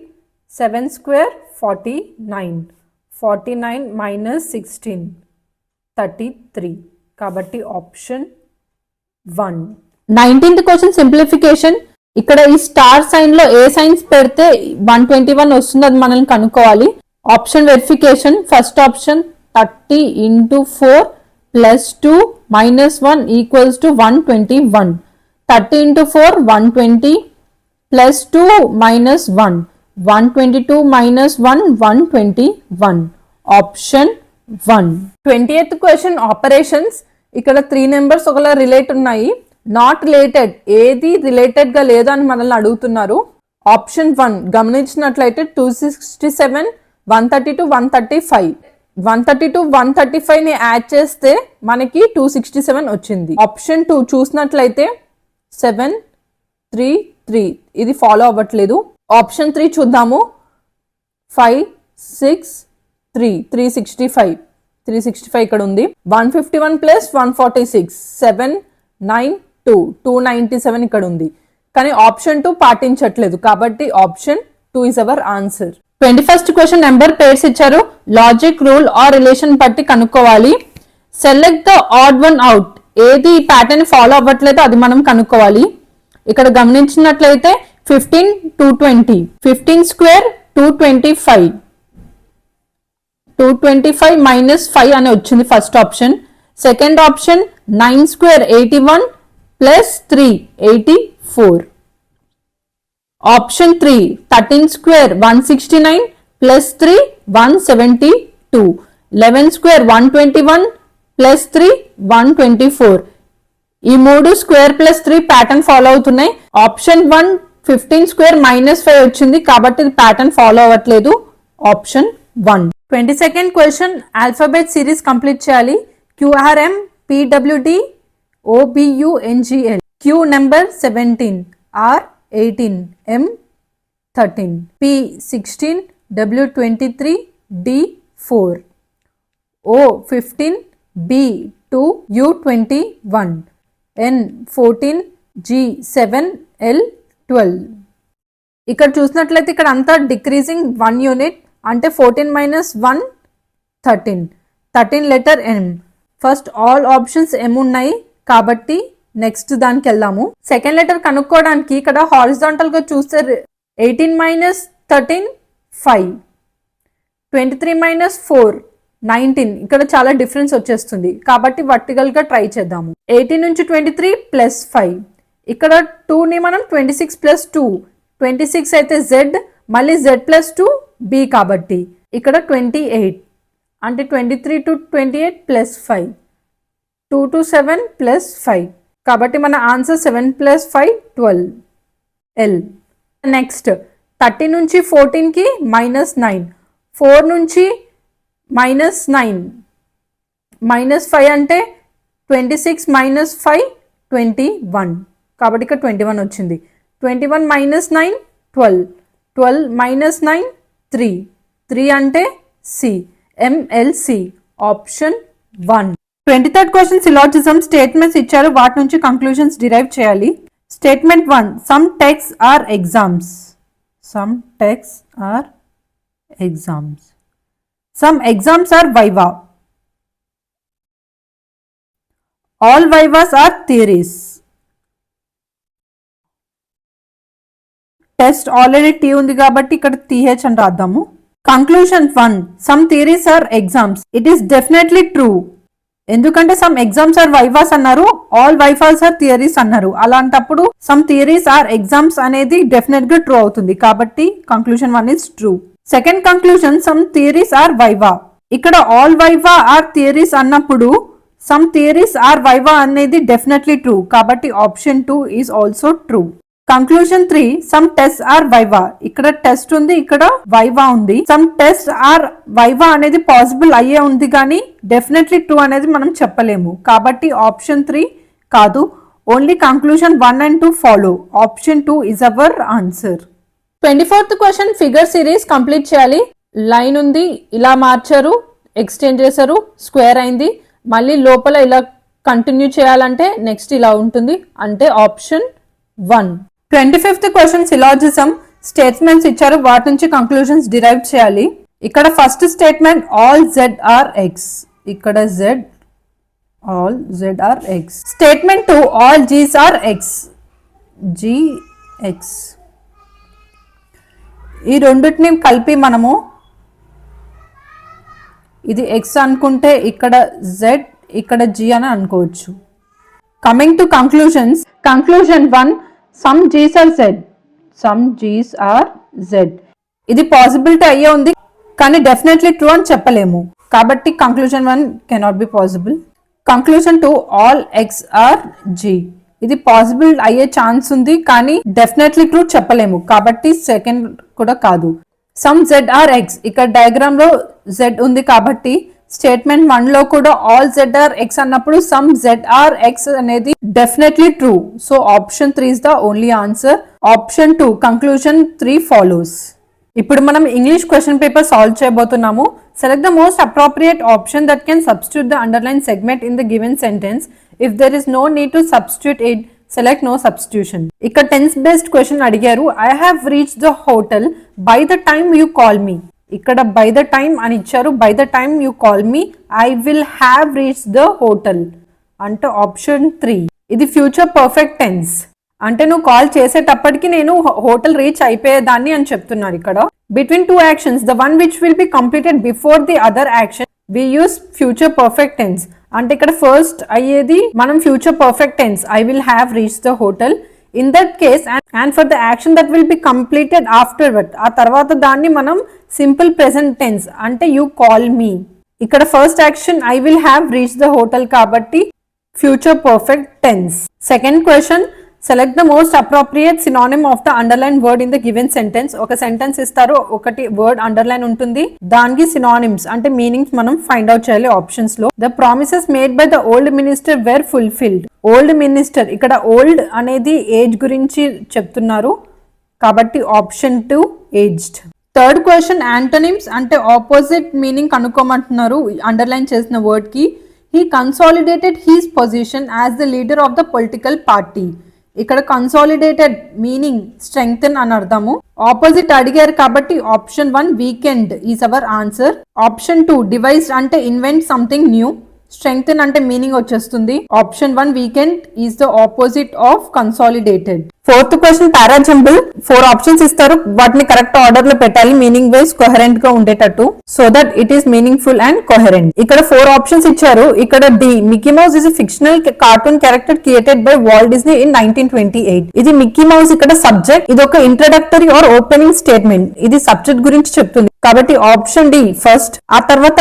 7 స్క్వేర్ 49, 49 - 16 33 కాబట్టి ఆప్షన్ 1. 19th question simplification. ఇక్కడ ఈ స్టార్ సైన్ లో ఏ సైన్స్ పెడితే 121 వస్తుంది అది మనల్ని కనుక్కోవాలి. Option verification. First option 30 × 4 + 2 - 1 = 121. 30 × 4 120 + 2 - 1 122 - 1 121. Option 1. 20th question operations. ఇక్కడ 3 నెంబర్స్ ఒకలా రిలేట్ ఉన్నాయి, నాట్ రిలేటెడ్ ఏది రిలేటెడ్ గా లేదా అని మనల్ని అడుగుతున్నారు. ఆప్షన్ 1 గమనించినట్లయితే 267 130 to 135. 130 to 135 ని యాడ్ చేస్తే మనకి 267 వచ్చింది. ఆప్షన్ 2 చూసినట్లయితే 7 3 3 ఇది ఫాలో అవ్వట్లేదు. ఆప్షన్ 3 చూద్దాము. 5 6 3 365 365 ఇక్కడ ఉంది. 151 ప్లస్ 146 7 9 2 297 ఇక్కడ ఉంది. కానీ ఆప్షన్ 2 పాటించట్లేదు కాబట్టి option 2 is our answer. 21st question number pairs ఇచ్చారు. లాజిక్ రూల్ ఆర్ రిలేషన్ బట్టి కనుక్కోవాలి. Select the odd one out. ఏది ఈ ప్యాటర్న్ ఫాలో అవ్వట్లేదో అది మనం కనుక్కోవాలి. ఇక్కడ గమనించినట్లయితే 15 220 15 స్క్వేర్ 225 225 మైనస్ 5 అని వచ్చింది first option. Second option 9 square 81 plus 3 84. Option 3 13 square 169 plus 3 172. 11 square 121 plus 3 124. ఈ మూడు స్క్వేర్ ప్లస్ 3 ప్యాటర్న్ ఫాలో అవుతున్నాయి. ఆప్షన్ 1 15 స్క్వేర్ మైనస్ 5 వచ్చింది కాబట్టి ఇది ప్యాటర్న్ ఫాలో అవ్వట్లేదు. Option 1. 22nd question alphabet series complete చేయాలి. QRM PWD OBUNGL. Q number 17, R 18, M 13, P 16, W 23, D 4, O 15, B 2, U 21, N 14, G 7, L 12. ఇక్కడ చూసినట్లయితే ఇక్కడ అంతా డిక్రీజింగ్ 1 యూనిట్ అంటే 14 minus 1 13. 13 letter M. First all options M ఉన్నాయి కాబట్టి next దానికి వెళ్దాము. సెకండ్ లెటర్ కనుక్కోవడానికి ఇక్కడ హారిజాంటల్ గా చూస్తే 18 మైనస్ 13 5, 23 మైనస్ 4 19. ఇక్కడ చాలా డిఫరెన్స్ వచ్చేస్తుంది కాబట్టి వర్టికల్ గా ట్రై చేద్దాము. 18 నుంచి 23 ప్లస్ 5. ఇక్కడ 2 ని మనం 26 ప్లస్ 2 26 అయితే Z మళ్ళీ Z ప్లస్ 2 B కాబట్టి ఇక్కడ 28 అంటే 23 టు 28 ప్లస్ 5 2 టు 7 ప్లస్ 5 కాబట్టి మన ఆన్సర్ 7 ప్లస్ 5 12 L. నెక్స్ట్ 30 నుంచి 14 కి మైనస్ 9, 4 నుంచి మైనస్ 9 మైనస్ 5 అంటే 26 మైనస్ 5 21 కాబట్టి ఇక్కడ 21 వచ్చింది. 21 మైనస్ 9 12, 12 మైనస్ 9 3, 3 అంటే C MLC. Option 1. 23rd question syllogism statements ఇచ్చారు వాటి నుంచి కంక్లూజన్స్ డిరైవ్ చేయాలి. Statement 1 some text are exams. Some text are exams. Some exams are viva. All vivas are theories. Test already T ఉంది కాబట్టి ఇక్కడ TH అని రాద్దాము. Conclusion 1 some theories are exams. It is definitely true. ఎందుకంటే some exams are vivas అన్నారు, all vivas are theories అన్నారు. అలాంటప్పుడు some theories are exams అనేది డెఫినెట్ గా ట్రూ అవుతుంది కాబట్టి conclusion 1 is true. Second conclusion some theories are viva. ఇక్కడ all viva are theories అన్నప్పుడు సమ్ థియరీస్ ఆర్ వైవా అనేది డెఫినెట్లీ ట్రూ కాబట్టి option 2 is also true. Conclusion 3 some test are viva. ఇక్కడ test ఉంది, ఇక్కడ వైవా ఉంది. సమ్ టెస్ట్ ఆర్ వైవా అనేది possible అయ్యే ఉంది కానీ డెఫినెట్లీ ట్రూ అనేది మనం చెప్పలేము కాబట్టి ఆప్షన్ 3 కాదు. Only conclusion 1 and 2 follow. Option 2 is our answer. 24th question figure series complete చేయాలి. లైన్ ఉంది, ఇలా మార్చారు, ఎక్స్టెండ్ చేశారు, స్క్వేర్ అయింది, మళ్ళీ లోపల ఇలా కంటిన్యూ చేయాలంటే నెక్స్ట్ ఇలా ఉంటుంది అంటే option 1. 25th question syllogism statements ఇచ్చారు వాటి నుంచి కంక్లూజన్స్ డిరైవ్ చేయాలి. ఇక్కడ first statement all Z are X. ఇక్కడ Z all Z are X. Statement 2 all G's are X. G X. ఈ రెండింటిని కలిపి మనము ఇది X అనుకుంటే ఇక్కడ Z ఇక్కడ G అని అనుకోవచ్చు. Coming to conclusions. Conclusion 1 some G's are Z. Some G's are Z. ఇది పాసిబిలిటీ అయ్యే ఉంది కానీ డెఫినెట్లీ ట్రూ అని చెప్పలేము కాబట్టి conclusion 1 cannot be possible. Conclusion 2 all X are G. ఇది పాసిబుల్ అయ్యే ఛాన్స్ ఉంది కానీ డెఫినెట్లీ ట్రూ చెప్పలేము కాబట్టి సెకండ్ కూడా కాదు. సమ్ జెడ్ ఆర్ ఎక్స్, ఇక్కడ డయాగ్రామ్ లో జెడ్ ఉంది కాబట్టి స్టేట్మెంట్ 1 లో కూడా ఆల్ జెడ్ ఆర్ ఎక్స్ అన్నప్పుడు సమ్ జెడ్ ఆర్ ఎక్స్ అనేది definitely true. So option 3 is the only answer. Option 2 conclusion 3 follows. ఇప్పుడు మనం ఇంగ్లీష్ క్వశ్చన్ పేపర్ సాల్వ్ చేయబోతున్నాము. Select the most appropriate option that can substitute the underline segment in the given sentence. If there is no need to substitute it, select no substitution. ఇక్కడ tense based question అడిగారు. I have reach the hotel by the time you call me. ఇక్కడ by the time అని ఇచ్చారు. By the time you call me I will have reach the hotel అంటే option 3. ఇది future perfect tense అంటే నువ్వు call చేసేటప్పటికి నేను hotel reach అయిపోయేదాన్ని అని చెప్తున్నారు. ఇక్కడ between 2 actions the one which will be completed before the other action we use future perfect tense. అంటే ఇక్కడ ఫస్ట్ అయ్యేది మనం future perfect tense I will have reach the hotel. In that case and for the action that will be completed afterward, ఆ తర్వాత దాన్ని మనం simple present tense అంటే you call me. ఇక్కడ first action I will have reached the hotel కాబట్టి future perfect tense. Second question select the most appropriate synonym of the underline word in the given sentence. ఒక sentence ఇస్తారు, ఒకటి word underline ఉంటుంది, దానికి synonyms అంటే meanings మనం find out చేయాలి options లో. The promises made by the old minister wear fulfilled. Old minister ఇక్కడ ఓల్డ్ అనేది ఏజ్ గురించి చెప్తున్నారు కాబట్టి option 2 aged. Third question antonyms అంటే ఆపోజిట్ మీనింగ్ కనుక్కోమంటున్నారు అండర్లైన్ చేసిన వర్డ్ కి. He consolidated he's position as the leader of the political party. ఇక్కడ consolidated meaning strengthen అని అర్థము. ఆపోజిట్ అడిగారు కాబట్టి option 1 weekend is our answer. Option 2 devised అంటే invent something new. Strengthen అంటే మీనింగ్ వచ్చేస్తుంది. Option 1 weekend is the opposite of consolidated. Fourth question parajumble. 4 options ఇస్తారు, వాటిని కరెక్ట్ ఆర్డర్ లో పెట్టాలి మీనింగ్ వైజ్ కొహరెంట్ గా ఉండేటట్టు so that it is meaningful and coherent. ఇక్కడ 4 ఆప్షన్స్ ఇచ్చారు. ఇక్కడ D Mickey Mouse is fictional cartoon character created by Walt Disney in 1928. ఇది మిక్కీ మౌస్ ఇక్కడ సబ్జెక్ట్, ఇది ఒక ఇంట్రడక్టరీ ఆర్ ఓపెనింగ్ స్టేట్మెంట్, ఇది సబ్జెక్ట్ గురించి చెప్తుంది కాబట్టి ఆప్షన్ డి ఫస్ట్. ఆ తర్వాత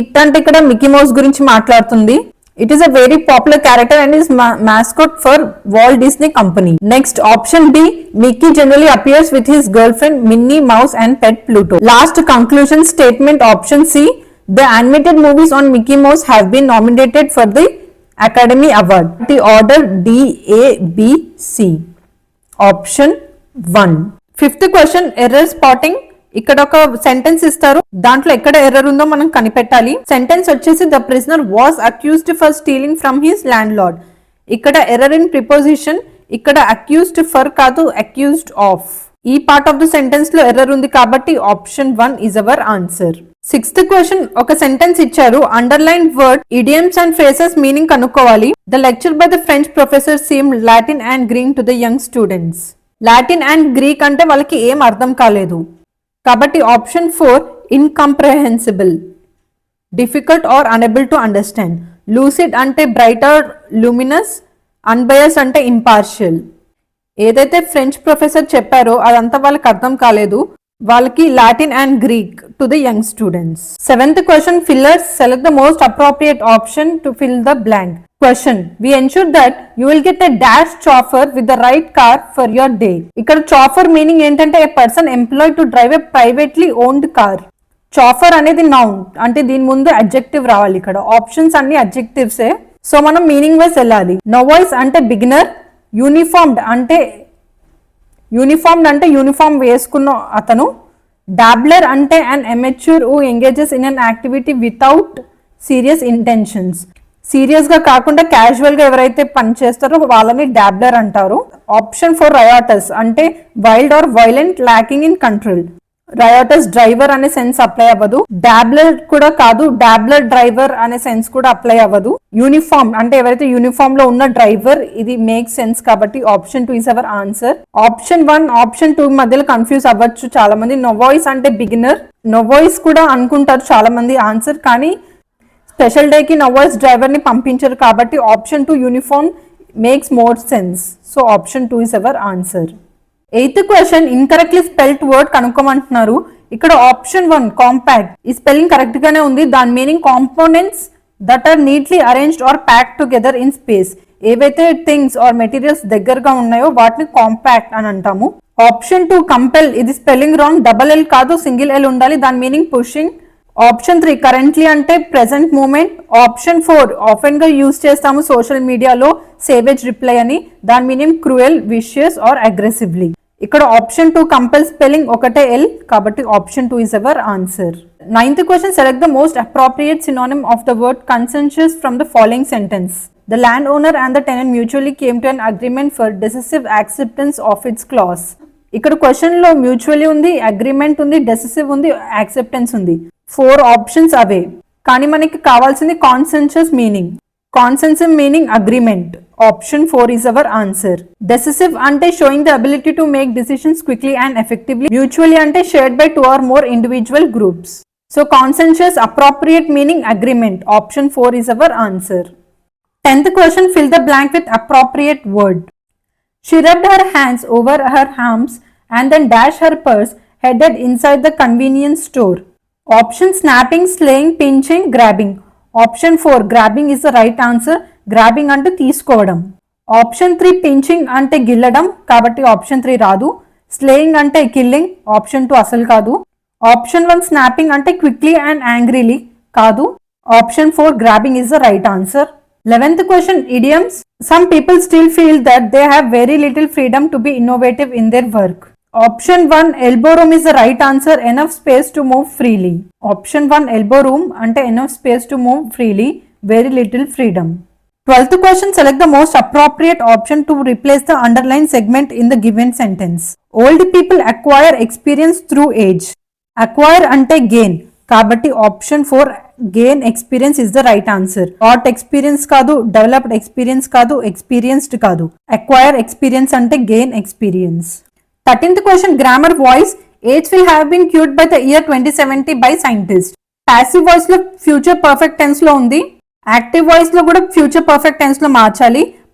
ఇట్ అంటే ఇక్కడ మిక్కీ మౌస్ గురించి మాట్లాడుతుంది. It is a very popular character and is mascot for Walt Disney Company. Next, option B, Mickey generally appears with his girlfriend Minnie Mouse and pet Pluto. Last conclusion statement, option C, the animated movies on Mickey Mouse have been nominated for the Academy Award. The order D, A, B, C. Option 1. Fifth question, error spotting. ఇక్కడ ఒక sentence ఇస్తారు, దాంట్లో ఎక్కడ error ఉందో మనం కనిపెట్టాలి. Sentence వచ్చేసి the prisoner was accused for stealing from his landlord. ఇక్కడ ఎర్రర్ ఇన్ ప్రిపోజిషన్, ఇక్కడ అక్యూజ్డ్ ఫర్ కాదు అక్యూజ్డ్ ఆఫ్. ఈ పార్ట్ ఆఫ్ ద సెంటెన్స్ లో ఎర్రర్ ఉంది కాబట్టి option 1 is our answer. Sixth question ఒక సెంటెన్స్ ఇచ్చారు, underline word idioms and phrases meaning కనుక్కోవాలి. The lecture by the French professor seem Latin and Greek to the young students. Latin and Greek అంటే వాళ్ళకి ఏం అర్థం కాలేదు కాబట్టి option 4 incomprehensible, difficult or unable to understand. Lucid అంటే bright or luminous, unbias అంటే impartial. ఏదైతే ఫ్రెంచ్ ప్రొఫెసర్ చెప్పారో అదంతా వాళ్ళకి అర్థం కాలేదు, వాళ్ళకి Latin and Greek to the young students. Seventh question fillers. Select the most appropriate option to fill the blank. Question, we ensure that you will get a dash chauffeur with the right car for your day. ఇక్కడ chauffeur meaning ఏంటంటే a person employed to drive a privately owned car. chauffeur అనేది noun అంటే దీని ముందు adjective రావాలి. ఇక్కడ options అన్ని adjectives ఏ, so మనం మీనింగ్ వైస్ వెళ్ళాలి. novice అంటే బిగినర్, యూనిఫార్మ్డ్ అంటే యూనిఫామ్ వేసుకున్న అతను, dabbler అంటే an amateur who engages in an activity without serious intentions. Serious గా కాకుండా క్యాజువల్ గా ఎవరైతే పని చేస్తారో వాళ్ళని డాబ్లర్ అంటారు. ఆప్షన్ 4 రయాటస్ అంటే wild or violent, lacking in control. Riotous driver అనే సెన్స్ అప్లై అవ్వదు. డాబ్లర్ కూడా కాదు, డాబ్లర్ డ్రైవర్ అనే సెన్స్ కూడా అప్లై అవ్వదు. యూనిఫామ్ అంటే ఎవరైతే యూనిఫామ్ లో ఉన్న డ్రైవర్, ఇది మేక్ సెన్స్ కాబట్టి option 2 is our answer. Option 1 option 2 మధ్యలో కన్ఫ్యూజ్ అవ్వచ్చు చాలా మంది. నోవాయిస్ అంటే బిగినర్, నోవాయిస్ కూడా అనుకుంటారు చాలా మంది ఆన్సర్, కానీ స్పెషల్ డే కి నోవాయిస్ డ్రైవర్ ని పంపించారు కాబట్టి option 2 uniform makes more sense. So option 2 is our answer. Eighth question incorrectly spelled word కనుక్కోమంటున్నారు. ఇక్కడ ఆప్షన్ 1 కాంపాక్ట్, ఈ స్పెల్లింగ్ కరెక్ట్ గానే ఉంది. దాని meaning components that are neatly arranged or packed together in space. ఏవైతే థింగ్స్ ఆర్ మెటీరియల్స్ దగ్గరగా ఉన్నాయో వాటిని కాంపాక్ట్ అని అంటాము. ఆప్షన్ 2 కంపెల్, ఇది స్పెల్లింగ్ రాంగ్, డబల్ ఎల్ కాదు సింగిల్ ఎల్ ఉండాలి, దాని మీనింగ్ పుషింగ్. ఆప్షన్ 3 కరెంట్లీ అంటే ప్రెసెంట్ మూమెంట్. ఆప్షన్ 4 ఆఫెన్ గా యూజ్ చేస్తాము సోషల్ మీడియాలో సేవేజ్ రిప్లై అని, దాని meaning cruel, vicious or aggressively. ఇక్కడ ఆప్షన్ 2 కంపెల్ స్పెల్లింగ్ ఒకటే ఎల్, కాబట్టి option 2 is our answer. 9th question, select the most appropriate synonym of the word consensus from the following sentence. The landowner and the tenant mutually came to an agreement for decisive acceptance of its clause. ఇక్కడ question లో mutually ఉంది, agreement ఉంది, decisive ఉంది, acceptance ఉంది. 4 options అవే, కానీ మనకి కావాల్సింది consensus meaning. Consensus meaning agreement. Option 4 is our answer. Decisive అంటే showing the ability to make decisions quickly and effectively. Mutually అంటే shared by 2 or more individual groups. So consensus, appropriate meaning agreement. Option 4 is our answer. 10th question, fill the blank with appropriate word. She rubbed her hands over her arms and then dashed her purse, headed inside the convenience store. Option snapping, slaying, pinching, grabbing. Option 4 grabbing is the right answer. Grabbing అంటే తీసుకోవడం. Option 3 pinching అంటే గిల్లడం, కాబట్టి option 3 రాదు. Slaying అంటే killing, option 2 అసలు కాదు. Option 1 snapping అంటే quickly and angrily, కాదు. Option 4 grabbing is the right answer. 11th question, idioms. Some people still feel that they have very little freedom to be innovative in their work. Option 1 elbow room is the right answer. Enough space to move freely. Option 1 elbow room ante enough space to move freely, very little freedom. 12th question, select the most appropriate option to replace the underlined segment in the given sentence. Old people acquire experience through age. Acquire ante gain, కాబట్టి option 4 gain experience is the right answer. Got experience కాదు, developed experience కాదు, experienced కాదు. Acquire experience అంటే gain experience. 13th question, grammar voice. Age will have been cured by the year 2070 by scientists. Passive voice లో future perfect tense లో ఉంది, active voice లో కూడా future perfect tense లో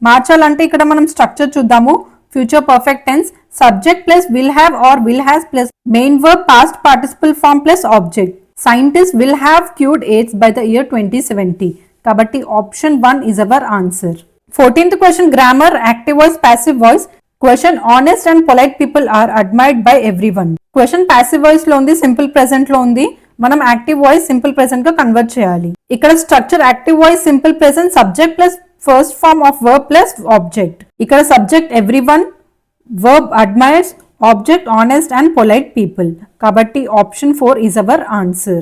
మార్చాలంటే ఇక్కడ మనం స్ట్రక్చర్ చూద్దాము. Future perfect tense, subject plus will have or will has plus main verb past participle form plus object. Scientist will have cured AIDS by the year 2070, కాబట్టి option 1 is our answer. 14th question, grammar, active voice, passive voice. Question, honest and polite people are admired by everyone. Question passive voice లో ఉంది, simple present లో ఉంది. మనం active voice simple present గా convert చేయాలి. ఇక్కడ structure active voice simple present, subject plus first form of verb plus object. ఇక్కడ subject everyone, verb admires, object honest and polite people, కాబట్టి option 4 is our answer.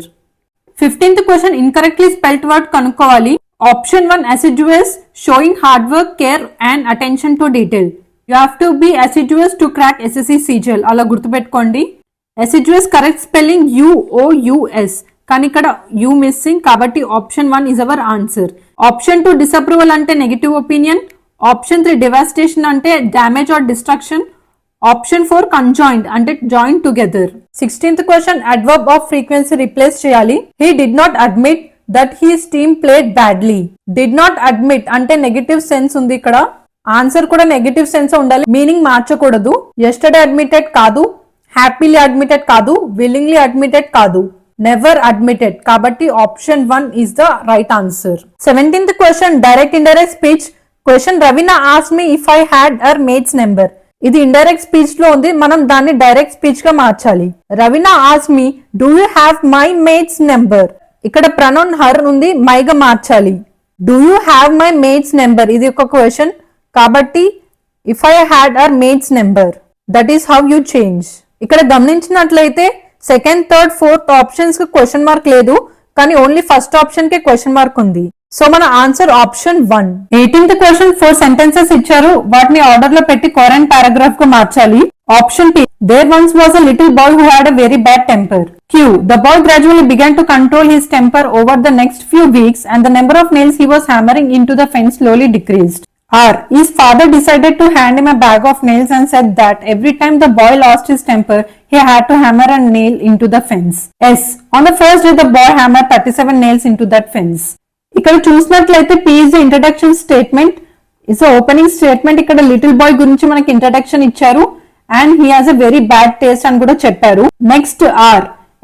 15th question, incorrectly spelt word కనుక్కోవాలి. Option 1 assiduous, showing hard work, care and attention to detail. You have to be assiduous to crack SSC CGL, అలా గుర్తుపెట్టుకోండి. assiduous correct spelling UOUS, కానీ ఇక్కడ U missing, కాబట్టి option 1 is our answer. Option 2 disapproval అంటే negative opinion. Option 3 devastation అంటే damage are destruction. Option 4 conjoined అంటే join together. 16th question, adverb of frequency replace చేయాలి. He did not admit that his team played badly. Did not admit అంటే negative sense ఉంది, ఇక్కడ answer కూడా negative sense ఉండాలి, meaning మార్చకూడదు. yesterday admitted కాదు, happily admitted కాదు, willingly admitted కాదు, never admitted, కాబట్టి option 1 is the right answer. 17th question, direct indirect speech. Question, Ravina asked me if I had her maid's number. ఇది indirect speech లో ఉంది, మనం దాన్ని direct speech గా మార్చాలి. Ravina asked me, do you have my maid's number? ఇక్కడ pronoun her ఉంది, my గా మార్చాలి. Do you have my maid's number? ఇది ఒక క్వశ్చన్, కాబట్టి if I had her maid's number, that is how you change. ఇక్కడ గమనించినట్లయితే సెకండ్, థర్డ్, ఫోర్త్ ఆప్షన్స్ కి క్వశ్చన్ మార్క్ లేదు, కానీ ఓన్లీ ఫస్ట్ ఆప్షన్ కి క్వశ్చన్ మార్క్ ఉంది. సో మన answer option 1. 18th question, 4 sentences ఇచ్చారు, వాటిని ఆర్డర్ లో పెట్టి కరెంట్ పారాగ్రాఫ్ కు మార్చాలి. Option P, there once was a little boy who had a very bad temper. Q, the boy gradually began to control his temper over the next few weeks and the number of nails he was hammering into the fence slowly decreased. R, his father decided to hand him a bag of nails and said that every time the boy lost his temper, he had to hammer a nail into the fence. S, on the first day the boy hammered 37 nails into that fence. ఇక్కడ చూసినట్లయితే P is the introduction statement, is the opening statement. ఇక్కడ little boy గురించి మనకి introduction ఇచ్చారు and he has a very bad taste అని కూడా చెప్పారు. Next R,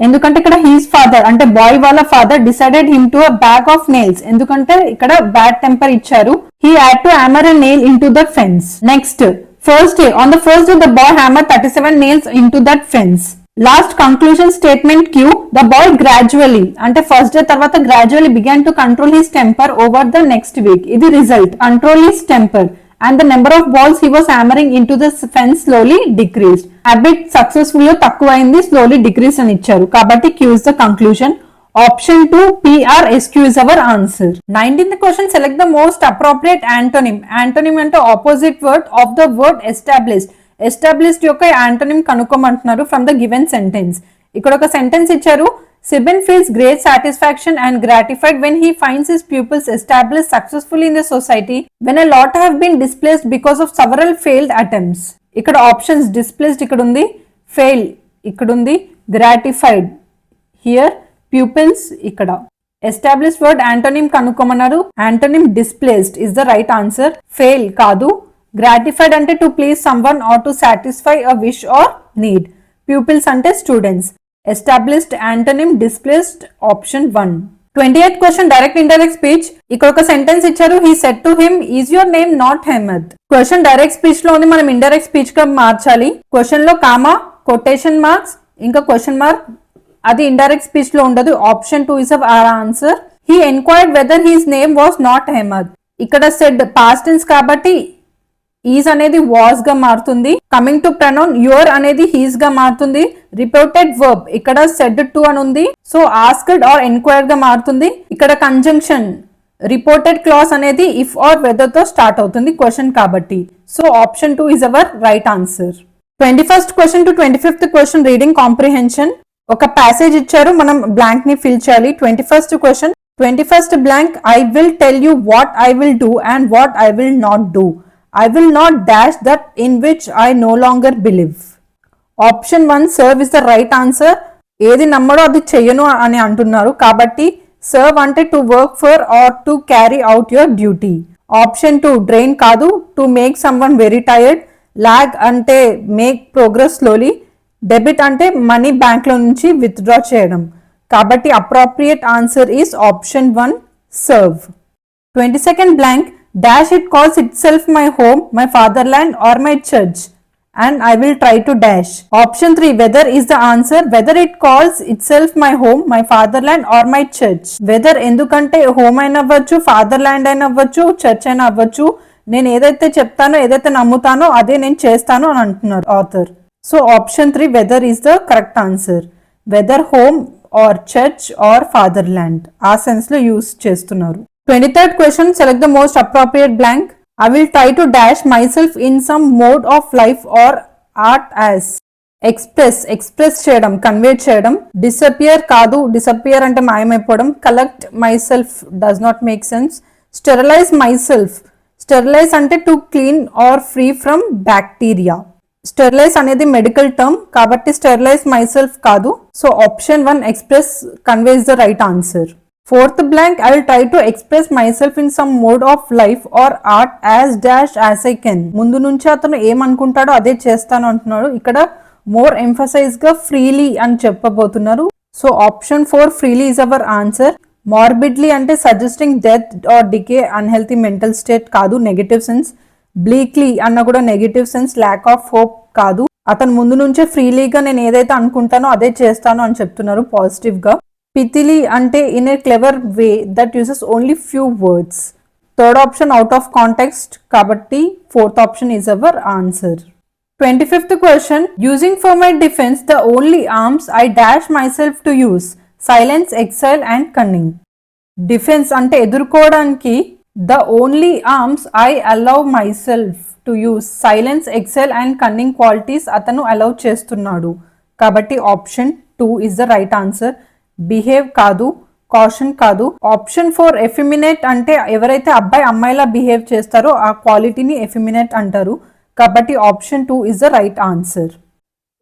ఎందుకంటే ఇక్కడ his father అంటే బాయ్ వాళ్ళ father decided him to a bag of nails, ఎందుకంటే ఇక్కడ బ్యాడ్ టెంపర్ ఇచ్చారు. He had to hammer a nail into the fence. Next First day, on the first day, the boy hammered 37 nails into that fence. Last conclusion statement Q, the boy gradually, ante first day tarvata gradually began to control his temper over the next week. Idi result, control his temper, and the number of balls he was hammering into the fence slowly decreased. Habit successfully తక్కువైంది, slowly decreased అని ఇచ్చారు. కాబట్టి Q is the conclusion. Option 2 PRSQ is our answer. 19th question, select the most appropriate antonym. Antonym అంటే opposite word of the word established. Established యొక్క antonym కనుక్కోమంటున్నారు from the given sentence. ఇక్కడ ఒక sentence ఇచ్చారు. Sibin feels great satisfaction and gratified when he finds his pupils established successfully in the society when a lot have been displaced because of several failed attempts. ఇక్కడ options displaced ఇక్కడ ఉంది, fail ఇక్కడ ఉంది, gratified here, pupils ఇక్కడ. Established word antonym కనుక్కోమన్నారు. Antonym displaced is the right answer. Fail కాదు. Gratified అంటే to please someone or to satisfy a wish or need. Pupils అంటే students. Established antonym displaced option 1. 28th question, direct indirect speech. ఇక్కడ ఒక sentence ఇచ్చారు. He said to him, is your name not Ahmed? Question direct speech లో ఉంది, మనం indirect speech గా మార్చాలి. Question లో కామా, కొటేషన్ మార్క్స్, ఇంకా క్వశ్చన్ మార్క్, అది ఇండైరెక్ట్ స్పీచ్ లో ఉండదు. Option 2 is our answer. He enquired whether his name was not Ahmed. ఇక్కడ said past tense కాబట్టి ఈజ్ అనేది వాస్ గా మారుతుంది. కమింగ్ టు ప్రనౌన్ యువర్ అనేది హీస్ గా మారుతుంది. రిపోర్టెడ్ వర్బ్ ఇక్కడ సెడ్ టు అని ఉంది, సో ఆస్క్డ్ ఆర్ ఎన్క్వైర్డ్ గా మారుతుంది. ఇక్కడ కంజంక్షన్ రిపోర్టెడ్ క్లాస్ అనేది ఇఫ్ ఆర్ వెదర్ తో స్టార్ట్ అవుతుంది క్వశ్చన్ కాబట్టి. So option 2 is our right answer. 21st question to 25th question reading comprehension. ఒక ప్యాసేజ్ ఇచ్చారు, మనం బ్లాంక్ ని ఫిల్ చేయాలి. 21st question, 21st blank, I will tell you what I will do and what I will not do. I will not dash that in which I no longer believe. Option 1 serve is the right answer. ఏది నమ్మడో అది చెయ్యను అని అంటున్నారు కాబట్టి serve అంటే to work for or to carry out your duty. Option 2 drain కాదు, to make someone very tired. lag అంటే make progress slowly. Debit అంటే మనీ బ్యాంక్ లో నుంచి విత్డ్రా చేయడం కాబట్టి appropriate answer is option 1 serve. 22nd blank, dash it calls itself my home, my fatherland or my church and I will try to dash. Option 3 whether is the answer. Whether it calls itself my home, my fatherland or my church. Whether ఎందుకంటే home అయినా అవ్వచ్చు, ఫాదర్లాండ్ అయినా అవ్వచ్చు, church అయినా అవ్వచ్చు. నేను ఏదైతే చెప్తానో, ఏదైతే నమ్ముతానో అదే నేను చేస్తాను అని అంటున్నారు author. So option 3 whether is the correct answer. Whether home or church or fatherland ఆ సెన్స్ లో యూస్ చేస్తున్నారు. 23rd question, select the most appropriate blank. I will try to dash myself in some mode of life or art as. express చేయడం, convey చేయడం. disappear కాదు, disappear అంటే మాయమైపోవడం. collect myself does not make sense. sterilize myself, sterilize అంటే to clean or free from bacteria. sterilize అనేది medical term కాబట్టి sterilize myself కాదు. So option 1 express conveys the right answer. 4th blank, I will try to express myself in some mode of life or art as dash as I can. ముందు నుంచి అతను ఏమనుకుంటాడో అదే చేస్తాను అంటున్నాడు. ఇక్కడ more emphasize గా freely అని చెప్పబోతున్నారు. So option 4 freely is our answer. Morbidly అంటే suggesting death or decay, unhealthy mental state కాదు, నెగటివ్ సెన్స్. బ్లీక్లీ అన్న కూడా negative sense, lack of hope కాదు. అతను ముందు నుంచే ఫ్రీలీగా నేను ఏదైతే అనుకుంటానో అదే చేస్తాను అని చెప్తున్నారు పాజిటివ్ గా. పితిలీ అంటే in a clever way that uses only few words. Third option out of context కాబట్టి 4th option is our answer. 25th question, using for my defence the only arms I dash myself to use, silence, exile and cunning. Defence అంటే ఎదుర్కోవడానికి the only arms I allow myself to use, silence, excel and cunning qualities అతను allow చేస్తున్నాడు కాబట్టి option 2 is the right answer. Behave కాదు, caution కాదు. Option 4 ఎఫిమినేట్ అంటే ఎవరైతే అబ్బాయి అమ్మాయిలా బిహేవ్ చేస్తారో ఆ క్వాలిటీని ఎఫిమినేట్ అంటారు కాబట్టి option 2 is the right answer.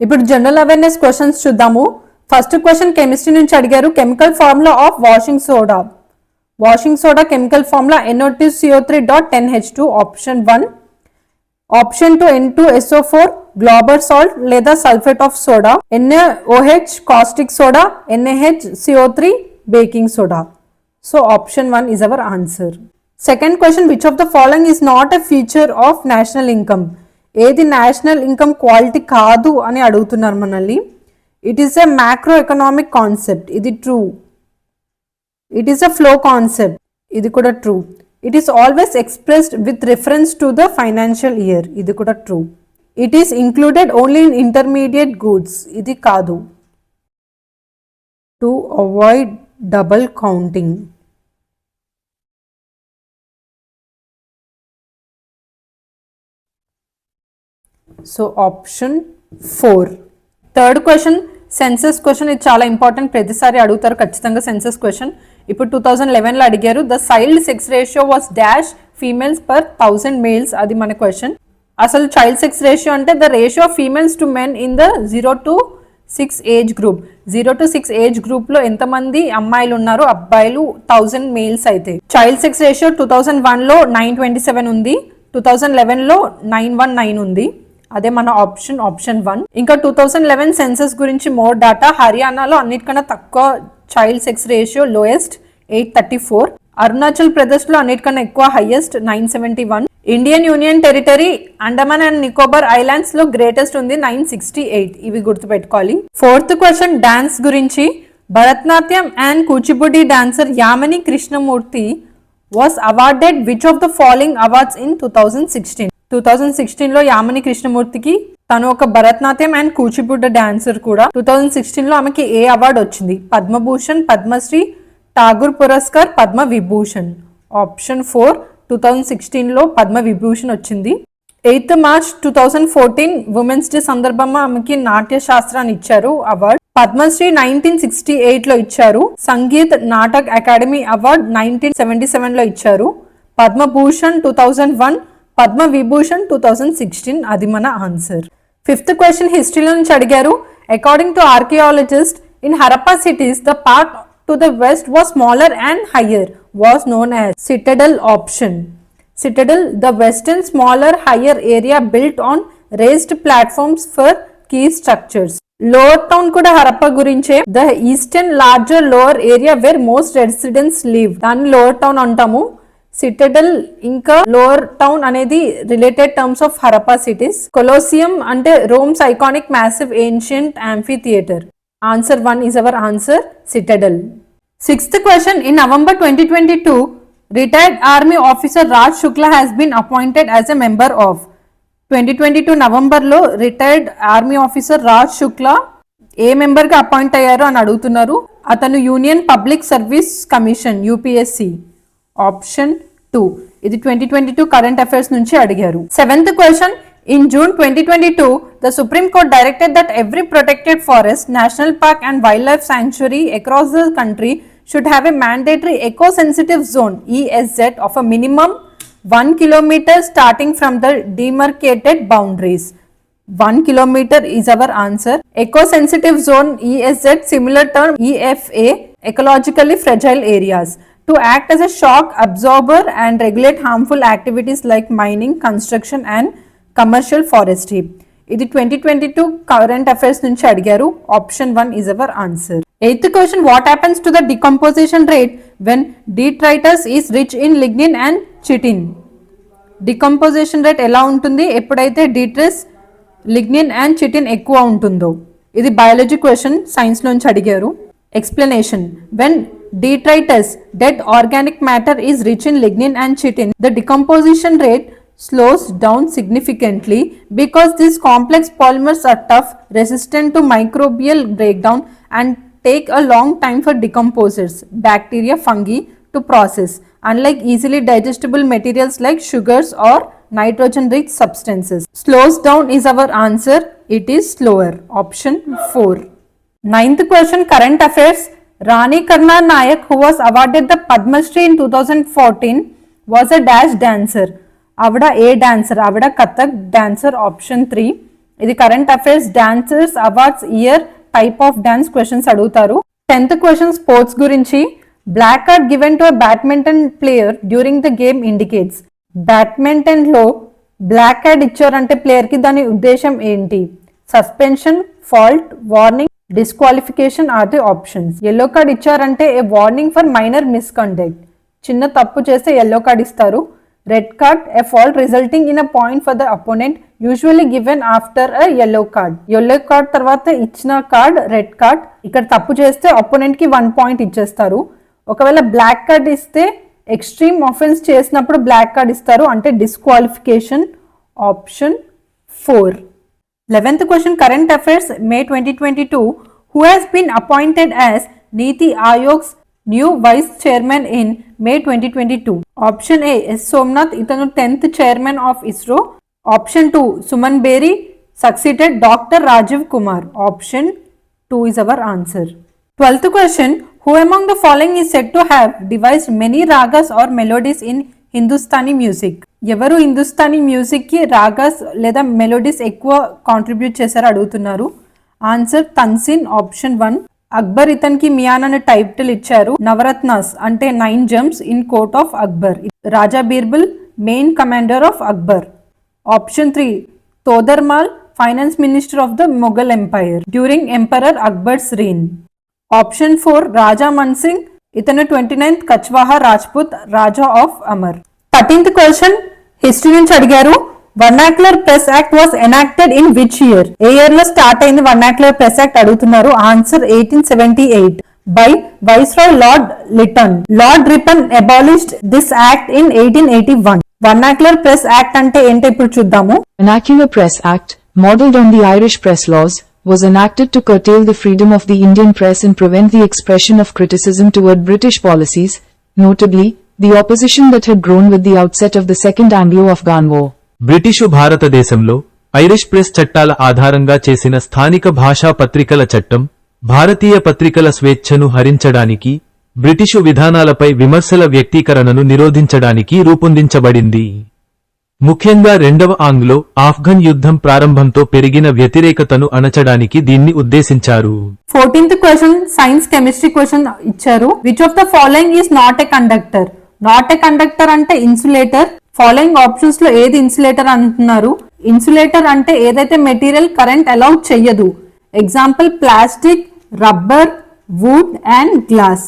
ఇప్పుడు జనరల్ అవేర్నెస్ క్వశ్చన్స్ చూద్దాము. ఫస్ట్ క్వశ్చన్ కెమిస్ట్రీ నుంచి అడిగారు. Chemical formula of washing soda. Washing soda chemical formula NO2CO3.10H2 option 1. Option 2 N2SO4 Glauber salt లేదా sulphate of soda. NaOH caustic soda. NaHCO3 baking soda. So option 1 is our answer. Second question, which of the following is not a feature of national income? ఏది national income quality కాదు అని అడుగుతున్నారు మనల్ని. It is a macro economic concept, ఇది true. It is a flow concept, ఇది కూడా true. It is always expressed with reference to the financial year, ఇది కూడా true. It is included only in intermediate goods, ఇది కాదు. To avoid double counting. So option 4. Third question census question. ఇది చాలా important, ప్రతిసారి అడుగుతారు ఖచ్చితంగా సెన్సస్ క్వశ్చన్. ఇప్పుడు 2011లో అడిగారు. The child sex ratio was dash females per 1000 males, అది మన క్వశ్చన్. అసలు చైల్డ్ సెక్స్ రేషియో అంటే the ratio of females to men in the 0 to 6 age group. 0 to 6 age group లో ఎంతమంది అమ్మాయిలు ఉన్నారు, అబ్బాయిలు 1000 మేల్స్ అయితే. చైల్డ్ సెక్స్ రేషియో 2001లో 927 ఉంది, 2011లో 919 ఉంది. అదే మన ఆప్షన్ 1. ఇంకా 2011 సెన్సస్ గురించి మోర్ డాటా. హర్యానాలో అన్నిటికన్నా తక్కువ child sex ratio, lowest 834. Arunachal Pradesh లో అన్నిటికన్నా ఎక్కువ, highest 971. Indian union territory Andaman and Nicobar islands లో గ్రేటెస్ట్ ఉంది 968. ఇవి గుర్తుపెట్టుకోవాలి. ఫోర్త్ క్వశ్చన్ డాన్స్ గురించి. Bharatanatyam and Kuchipudi dancer Yamini Krishnamurthy was awarded which of the following awards in 2016. 2016లో యామిని కృష్ణమూర్తికి, తను ఒక భరతనాట్యం అండ్ కూచిపూడి డాన్సర్ కూడా, 2016లో ఆమెకి ఏ అవార్డు వచ్చింది? పద్మభూషణ్, పద్మశ్రీ, ఠాగూర్ పురస్కార్, పద్మ విభూషణ్. ఆప్షన్ 4. 2016లో పద్మ విభూషణ్ వచ్చింది. 8th March 2014 ఉమెన్స్ డే సందర్భంగా ఆమెకి నాట్య శాస్త్రాన్ని ఇచ్చారు అవార్డు. పద్మశ్రీ 1968లో ఇచ్చారు. సంగీత్ నాటక్ అకాడమీ అవార్డు 1977లో ఇచ్చారు. పద్మభూషణ్ 2001, పద్మ విభూషణ్ 2016, అది మన ఆన్సర్. 5th క్వశ్చన్ హిస్టరీలో నుంచి అడిగారు. According to archaeologist in Harappa cities the part to the west was smaller and higher was known as citadel. Option citadel, the western smaller higher area built on raised platforms for key structures. Lower town కూడా హరప్పా గురించే. The eastern larger lower area where most residents live, దాన్ని lower town అంటాము. Citadel ఇంకా lower town అనేది related terms of Harappa cities. Colosseum అంటే Rome's iconic massive ancient amphi theatre. Answer 1 is our answer, Citadel. 6th question. In November 2022, retired army officer Raj Shukla has been appointed as a member of. 2022 నవంబర్లో retired army officer Raj Shukla ఏ మెంబర్గా appoint అయ్యారు అని అడుగుతున్నారు. అతను union public service commission UPSC. Option 2. ఇది 2022 current affairs నుంచి అడిగారు. 7th question. In June 2022, the Supreme Court directed that every protected forest, national park and wildlife sanctuary across the country should have a mandatory eco-sensitive zone ESZ of a minimum 1 kilometer starting from the demarcated boundaries. 1 kilometer is our answer. Eco-sensitive zone ESZ, similar term EFA, ecologically fragile areas, to act as a shock absorber and regulate harmful activities like mining, construction and commercial forestry. ఇది 2022 current affairs నుంచి అడిగారు. Option 1 is our answer. 8th question. What happens to the decomposition rate when detritus is rich in lignin and chitin? Decomposition rate ఎలా ఉంటుంది ఎప్పుడైతే డిట్రెస్, lignin and chitin ఎక్కువ ఉంటుందో? ఇది biology question, science నుంచి అడిగారు. Explanation. When detritus, dead organic matter, is rich in lignin and chitin, the decomposition rate slows down significantly because these complex polymers are tough, resistant to microbial breakdown and take a long time for decomposers, bacteria, fungi to process, unlike easily digestible materials like sugars or nitrogen rich substances. Slows down is our answer, it is slower. Option 4. 9th question current affairs. Rani Karna Nayak, who was awarded the Padma Shri in 2014, was a dash dancer. ఆవిడ ఏ dancer? ఆవిడ Kathak dancer. Option 3. ఇది current affairs, dancers awards year, type of dance questions అడుగుతారు. 10th question sports గురించి. Black card given to badminton player during the game indicates. Badminton లో black card ఇచ్చారంటే player కి దాని ఉద్దేశం ఏంటి? Suspension, fault, warning, disqualification are the options. Yellow card ఇచ్చారంటే a warning for minor misconduct, చిన్న తప్పు చేస్తే ఎల్లో కార్డ్ ఇస్తారు. Red card, a fault resulting in a point for the opponent, usually given after a yellow card. yellow card తర్వాత ఇచ్చిన card red card. ఇక్కడ తప్పు చేస్తే అపోనెంట్ కి 1 పాయింట్ ఇచ్చేస్తారు. ఒకవేళ బ్లాక్ కార్డ్ ఇస్తే ఎక్స్ట్రీమ్ ఆఫెన్స్ చేసినప్పుడు బ్లాక్ కార్డ్ ఇస్తారు, అంటే disqualification. Option 4. 11th question, current affairs, May 2022. Who has been appointed as Niti Ayog's new vice chairman in May 2022? Option A, S. Somnath, itanu 10th chairman of ISRO. Option 2, Suman Beri succeeded Dr. Rajiv Kumar. Option 2 is our answer. 12th question, who among the following is said to have devised many ragas or melodies in Hindustani music? ఎవరు Hindustani music కి రాగాస్ లేదా melodies ఎక్కువ contribute చేశారో అడుగుతున్నారు. Answer తన్సిన్. Option 1. Akbar ఇతనికి మియాన్ అనే title ఇచ్చారు. నవరత్నాస్ అంటే 9 gems in court of Akbar. Raja Birbal main commander of Akbar. Option 3. Todarmal finance minister of the Mughal empire during emperor Akbar's reign. Option 4. Raja Mansingh, ఇతను 29th Kachwaha Rajput Raja of Amer. 13th question history నుంచి అడిగారు. Vernacular press act was enacted in which year? ఏ year లో start అయింది vernacular press act అడుగుతున్నారు. Answer 1878 by viceroy lord Lytton. Lord Ripon abolished this act in 1881. Vernacular press act అంటే ఏంటో ఇప్పుడు చూద్దాము. Vernacular Press Act, modeled on the Irish press laws, was enacted to curtail the freedom of the Indian press and prevent the expression of criticism toward British policies, notably, the opposition that had grown with the outset of the Second Anglo-Afghan War. British భారతదేశంలో Irish press చట్టాల ఆధారంగా చేసిన స్థానిక భాషా పత్రికల చట్టం భారతీయ పత్రికల స్వేచ్ఛను హరించడానికి, బ్రిటిషు విధానాలపై విమర్శల వ్యక్తీకరణను నిరోధించడానికి రూపొందించబడింది. ముఖ్యంగా రెండవ ఆంగ్లో ఆఫ్ఘన్ యుద్ధం ప్రారంభంతో పెరిగిన వ్యతిరేకతను అణచడానికి దీన్ని ఉద్దేశించారు. 14th question science chemistry question ఇచ్చారు. Which of the following is not a conductor? Not a conductor అంటే ఇన్సులేటర్. ఫాలోయింగ్ ఆప్షన్స్ లో ఏది ఇన్సులేటర్ అంటున్నారు. ఇన్సులేటర్ అంటే ఏదైతే మెటీరియల్ కరెంట్ అలౌ చెయ్యదు. Example plastic, rubber, wood and glass.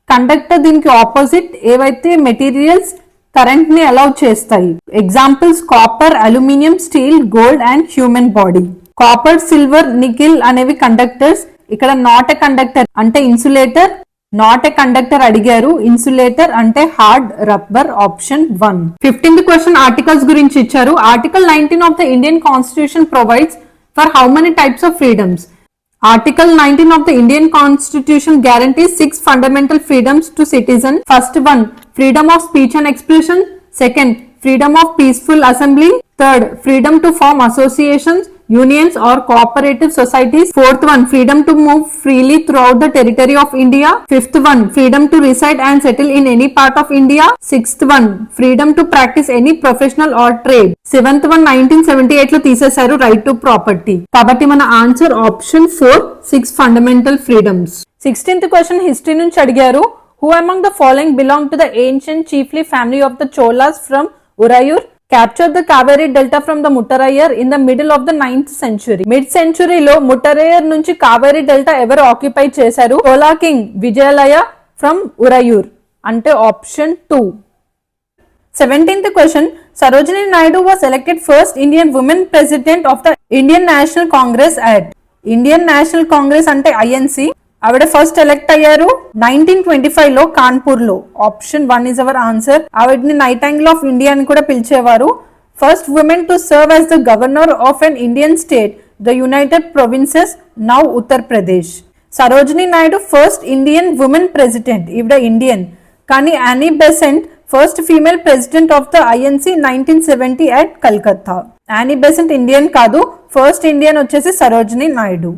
Conductor దీనికి opposite ఏవైతే మెటీరియల్స్ కరెంట్ ని అలౌ చేస్తాయి. Examples copper, aluminium, steel, gold and human body. Copper, silver, nickel అనేవి కండక్టర్స్. ఇక్కడ నాట్ ఎ కండక్టర్ అంటే ఇన్సులేటర్. నాట్ ఎ కండక్టర్ అడిగారు. Insulator అంటే hard rubber. Option 1. 15th question articles గురించి ఇచ్చారు. Article 19 of the Indian constitution provides for how many types of freedoms? Article 19 of the Indian Constitution guarantees 6 fundamental freedoms to citizen. First one, freedom of speech and expression. Second, freedom of peaceful assembly. Third, freedom to form associations, unions or cooperative societies. Fourth one, freedom to move freely throughout the territory of India. Fifth one, freedom to reside and settle in any part of India. Sixth one, freedom to practice any professional or trade. Seventh one, 1978 లో తీసేశారు, right to property. కాబట్టి మన answer option 4, 6 fundamental freedoms. 16th question history నుంచి అడిగారు. Who among the following belong to the ancient chiefly family of the Cholas from Urayur? Captured the Kaveri Delta from the Muttarayar in the middle of the 9th century. Mid century లో ముట్టరయ్యర్ నుంచి Kaveri delta ఎవరు occupy చేశారు? Chola king విజయలయ from Uraiyur అంటే option 2. 17th question Sarojini Naidu was elected first Indian woman president of the Indian national Congress at. Indian national Congress అంటే INC. ఆవిడ first elect అయ్యారు 1925 లో కాన్పూర్ లో. Option 1 is our answer. ఆవిడని నైటాంగిల్ ఆఫ్ ఇండియా అని కూడా పిలిచేవారు. First woman to serve as the governor of an Indian state, the United Provinces, now Uttar Pradesh. Sarojini Naidu first Indian woman president. ఈవిడ ఇండియన్. కానీ Annie Besant first female president of the INC 1970 at Calcutta. Annie Besant Indian కాదు, first Indian వచ్చేసి Sarojini Naidu.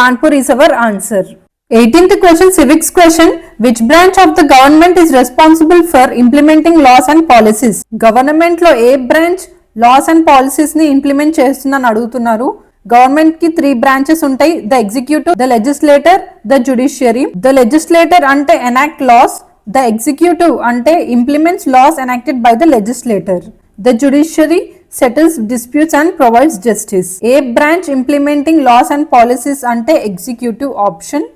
Kanpur is our answer. 18th question civics question. Which branch of the government is responsible for implementing laws and policies? Government లో ఏ branch laws and policies ని implement చేస్తుందని అడుగుతున్నారు. Government కి 3 branches ఉంటాయి. The executive, the legislator, the judiciary. The legislator అంటే enact laws. The executive అంటే implements laws enacted by the legislator. The judiciary settles disputes and provides justice. ఏ branch implementing laws and policies అంటే executive. Option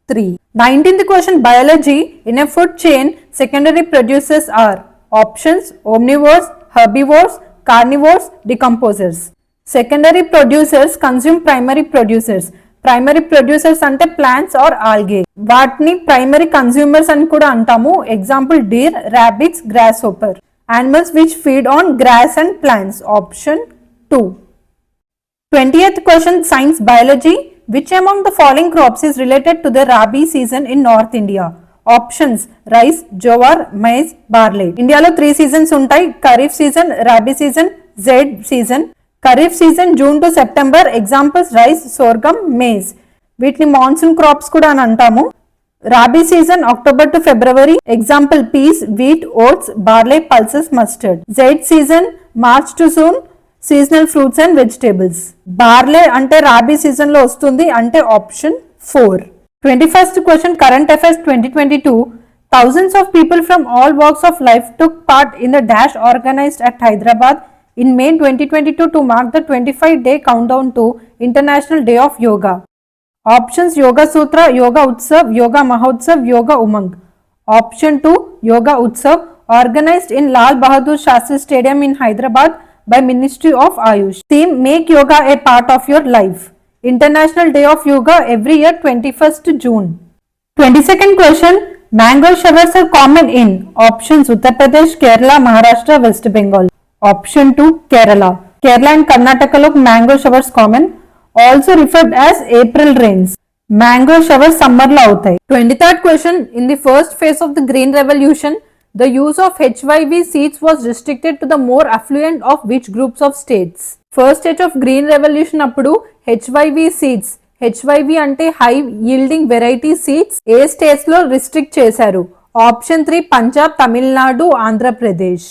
3. 19th question biology. In a food chain, secondary producers are options omnivores, herbivores, carnivores, decomposers. Secondary producers consume primary producers. Primary producers అంటే plants or algae, వాటిని primary consumers అని కూడా అంటాము. Example deer, rabbits, grasshopper. Animals which feed on grass and plants. Option 2. 20th question science biology. Which among the following crops is related to the rabi season in north India? Options rice, jowar, maize, barley. ఇండియాలో 3 seasons ఉంటాయి. Kharif season, rabi season, zaid season. Kharif season June to September. Examples rice, sorghum, maize. వీటిని monsoon crops కూడా అని అంటాము. Rabi season October to February. Example peas, wheat, oats, barley, pulses, mustard. Zaid season March to June. Seasonal fruits and vegetables. Barley అంటే rabi season లో వస్తుంది, అంటే option 4. 21st question, current affairs 2022. Thousands of people from all walks of life took part in the dash organized at Hyderabad in May 2022 to mark the 25-day countdown to International Day of Yoga. Options Yoga Sutra, Yoga Utsav, Yoga Mahotsav, Yoga Umang. Option 2 Yoga Utsav, organized in Lal Bahadur Shastri Stadium in Hyderabad by Ministry of Ayush. Theme Make Yoga a part of your life. International Day of Yoga every year 21st June. 22nd question, mango showers are common in options Uttar Pradesh, Kerala, Maharashtra, West Bengal. Option 2 Kerala. Kerala and Karnataka lo mango showers common, also referred as April rains. Mango showers summer lo avutayi. 23rd question, in the first phase of the green revolution, the use of HYV seeds was restricted to the more affluent of which groups of states? First stage of green revolution అప్పుడు HYV seeds, HYV అంటే high yielding variety seeds, ఏ states లో restrict చేశారు? Option 3 Punjab, Tamil Nadu, Andhra Pradesh.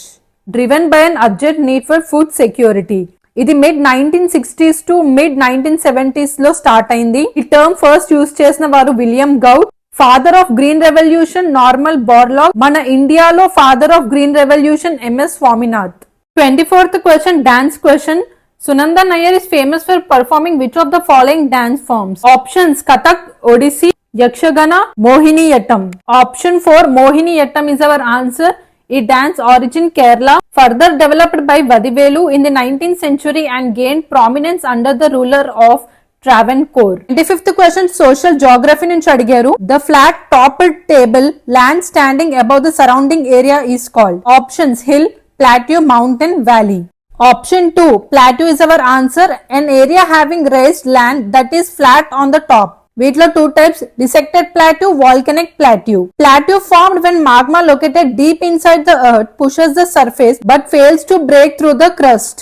Driven by an urgent need for food security. ఇది mid 1960s to mid 1970s లో start అయింది. ఈ term first use చేసిన వారు William Goud. Father of green revolution normal Borlaug. మన ఇండియాలో father of green revolution MS Swaminath. 24th question, dance question. Sunanda Nair is famous for performing which of the following dance forms? Options Kathak, Odissi, Yakshagana, Mohiniyattam. Option 4 Mohiniyattam is our answer. It dance origin Kerala, further developed by Vadivelu in the 19th century and gained prominence under the ruler of Travancore. 25th question, social geography నుంచి అడిగారు. The flat topped table land standing above the surrounding area is called. Options hill, plateau, mountain, valley. Option 2 plateau is our answer, an area having raised land that is flat on the top. వీటిలో 2 types, dissected plateau, volcanic plateau. Plateau formed when magma located deep inside the earth pushes the surface but fails to break through the crust.